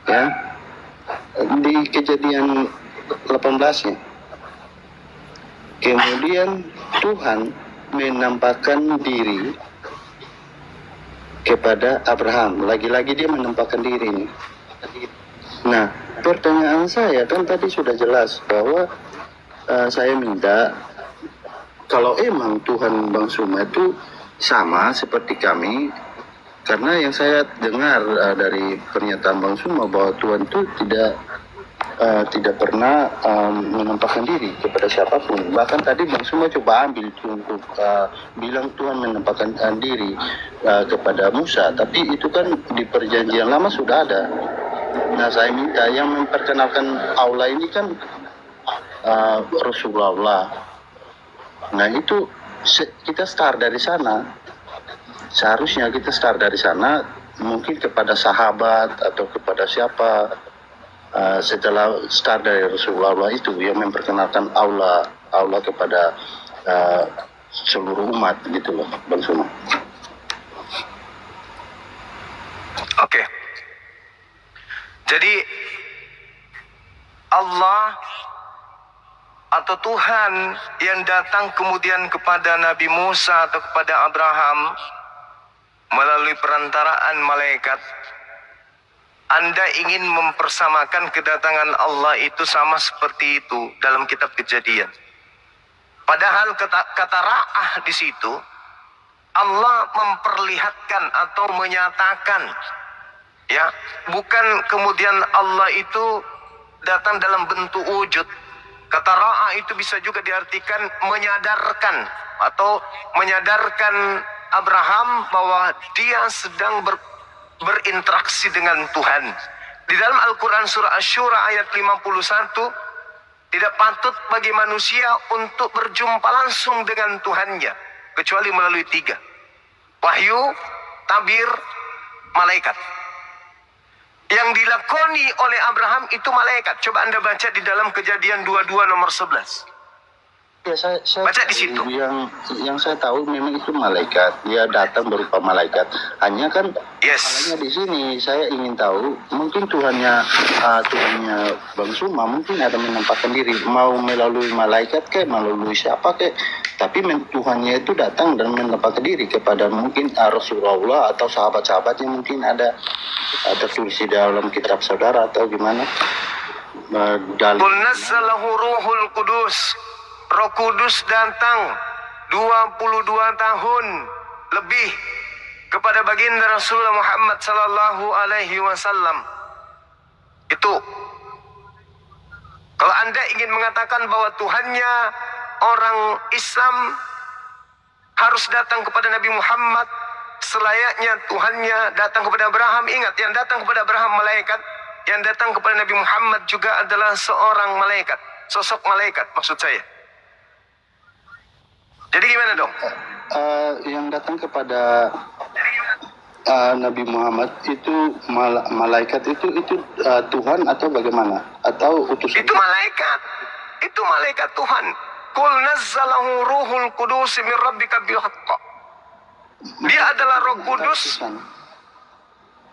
Ya, di Kejadian 18 ya. Kemudian Tuhan menampakkan diri kepada Abraham. Lagi-lagi dia menampakkan diri nih. Nah, pertanyaan saya kan tadi sudah jelas bahwa saya minta kalau emang Tuhan Bang Suma itu sama seperti kami, karena yang saya dengar dari pernyataan Bang Suma bahwa Tuhan itu tidak pernah menampakkan diri kepada siapapun. Bahkan tadi Bang Suma coba ambil untuk bilang Tuhan menampakkan diri kepada Musa, tapi itu kan di perjanjian lama sudah ada. Nah, saya minta yang memperkenalkan Allah ini kan Rasulullah. Nah, itu kita start dari sana. Seharusnya kita start dari sana, mungkin kepada sahabat atau kepada siapa. Setelah start dari Rasulullah itu yang memperkenalkan Allah kepada seluruh umat gitu loh, Bang Suma. Oke. Jadi Allah atau Tuhan yang datang kemudian kepada Nabi Musa atau kepada Abraham melalui perantaraan malaikat. Anda ingin mempersamakan kedatangan Allah itu sama seperti itu dalam kitab Kejadian. Padahal kata ra'ah di situ Allah memperlihatkan atau menyatakan, ya, bukan kemudian Allah itu datang dalam bentuk wujud. Kata ra'ah itu bisa juga diartikan menyadarkan atau menyadarkan Abraham bahwa dia sedang berinteraksi dengan Tuhan. Di dalam Al-Quran surah Asy-Syura ayat 51, tidak patut bagi manusia untuk berjumpa langsung dengan Tuhannya kecuali melalui 3: wahyu, tabir, malaikat. Yang dilakoni oleh Abraham itu malaikat. Coba Anda baca di dalam Kejadian 22 nomor 11. Ya, saya Baca di situ. Yang saya tahu memang itu malaikat. Dia datang berupa malaikat. Hanya kan Yes. masalahnya di sini saya ingin tahu, mungkin Tuhannya Bang Suma mungkin ada menampakkan diri, mau melalui malaikat kayak melalui siapa kayak, tapi Tuhannya itu datang dan menampakkan diri kepada mungkin Rasulullah atau sahabat-sahabat yang mungkin ada tertulis di dalam kitab saudara atau gimana. Qul nazzalahu ruhul qudus. Roh Kudus datang 22 tahun lebih kepada baginda Rasulullah Muhammad sallallahu alaihi wasallam. Itu. Kalau Anda ingin mengatakan bahwa Tuhannya orang Islam harus datang kepada Nabi Muhammad selayaknya Tuhannya datang kepada Abraham, ingat, yang datang kepada Abraham malaikat, yang datang kepada Nabi Muhammad juga adalah seorang malaikat, sosok malaikat maksud saya. Jadi gimana dong? Yang datang kepada Nabi Muhammad itu malaikat itu Tuhan atau bagaimana? Atau utusan? Itu malaikat. Itu malaikat Tuhan. Qul nazzalahu ruhul qudus min rabbika bil haqq. Dia adalah Roh Kudus,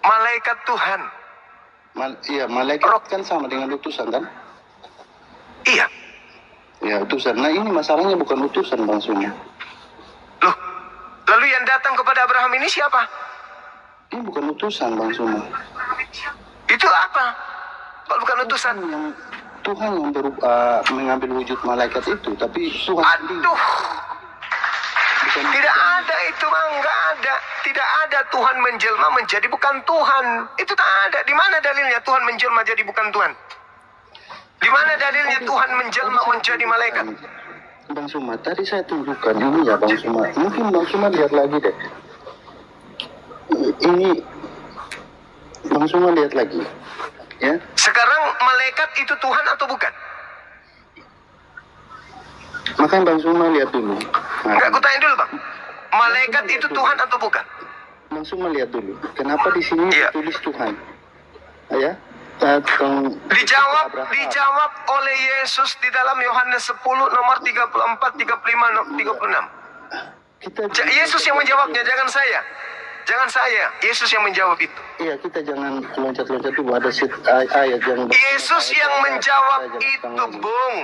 malaikat Tuhan. Iya, malaikat kan sama dengan utusan kan? Iya. Ya, utusan. Nah, ini masalahnya bukan utusan, Bang Suma. Loh, lalu yang datang kepada Abraham ini siapa? Ini bukan utusan, Bang Suma. Itu apa? Kalau bukan utusan? Tuhan yang mengambil wujud malaikat itu, tapi Tuhan sendiri. Aduh. Tidak ada itu, Bang. Enggak ada. Tidak ada Tuhan menjelma menjadi bukan Tuhan. Itu tak ada. Di mana dalilnya Tuhan menjelma jadi bukan Tuhan? Di mana dalilnya Tuhan menjelma menjadi malaikat? Bang Suma, tadi saya tunjukkan ini ya, Bang Suma. Mungkin Bang Suma lihat lagi deh. Ini Bang Suma lihat lagi. Ya. Sekarang malaikat itu Tuhan atau bukan? Makanya Bang Suma lihat dulu. Enggak, aku tanya dulu, Bang. Malaikat itu Tuhan atau bukan? Bang Suma lihat dulu. Kenapa di sini ditulis Tuhan? Ya. Dijawab oleh Yesus di dalam Yohanes 10 nomor 34, 35, 36. Yesus yang menjawabnya, jangan saya. Jangan saya, Yesus yang menjawab itu. Iya, kita jangan loncat-loncat dulu, ada ayat yang Yesus yang menjawab itu, Bung.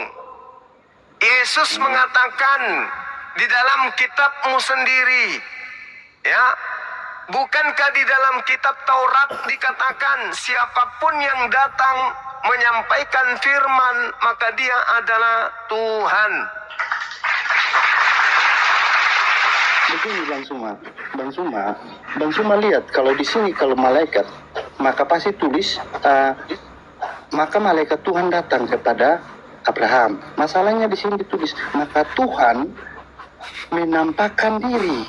Yesus mengatakan di dalam kitabmu sendiri, ya, bukankah di dalam kitab Taurat dikatakan siapapun yang datang menyampaikan firman maka dia adalah Tuhan. Begini Bang Suma lihat kalau di sini kalau malaikat maka pasti tulis maka malaikat Tuhan datang kepada Abraham. Masalahnya di sini ditulis, maka Tuhan menampakkan diri.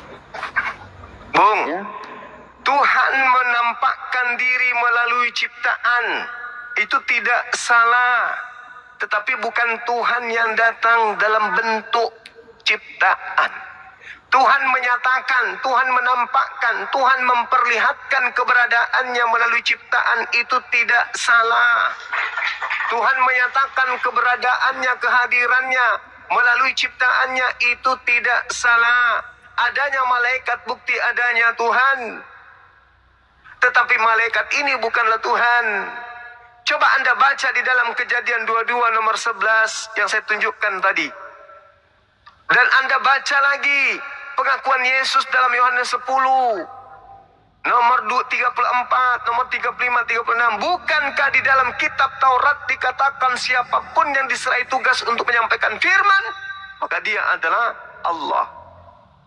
Bung, Ya, Tuhan menampakkan diri melalui ciptaan. Itu tidak salah. Tetapi bukan Tuhan yang datang dalam bentuk ciptaan. Tuhan menyatakan, Tuhan menampakkan, Tuhan memperlihatkan keberadaannya melalui ciptaan. Itu tidak salah. Tuhan menyatakan keberadaannya, kehadirannya melalui ciptaannya. Itu tidak salah. Adanya malaikat bukti adanya Tuhan. Tetapi malaikat ini bukanlah Tuhan. Coba Anda baca di dalam Kejadian 22 nomor 11 yang saya tunjukkan tadi. Dan Anda baca lagi pengakuan Yesus dalam Yohanes 10. Nomor 34, nomor 35, 36. Bukankah di dalam kitab Taurat dikatakan siapapun yang diserai tugas untuk menyampaikan firman, maka dia adalah Allah.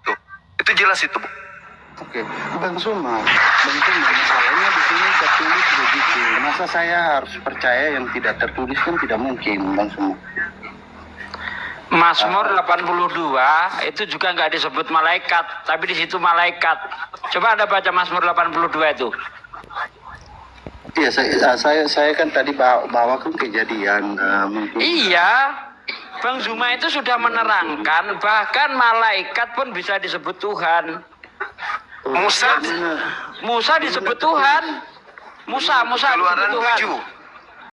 Tuh, itu jelas itu, Bu. oke. Bang Suma, masalahnya di sini tertulis begitu. Masa saya harus percaya yang tidak tertulis kan tidak mungkin, Bang Suma. Mazmur 82 itu juga nggak disebut malaikat, tapi di situ malaikat. Coba Anda baca Mazmur 82 itu. Iya, saya kan tadi bawakan kejadian. Mungkin. Iya, Bang Zuma itu sudah menerangkan bahkan malaikat pun bisa disebut Tuhan. Musa, Musa disebut Tuhan. Musa disebut Keluaran Tuhan. 7.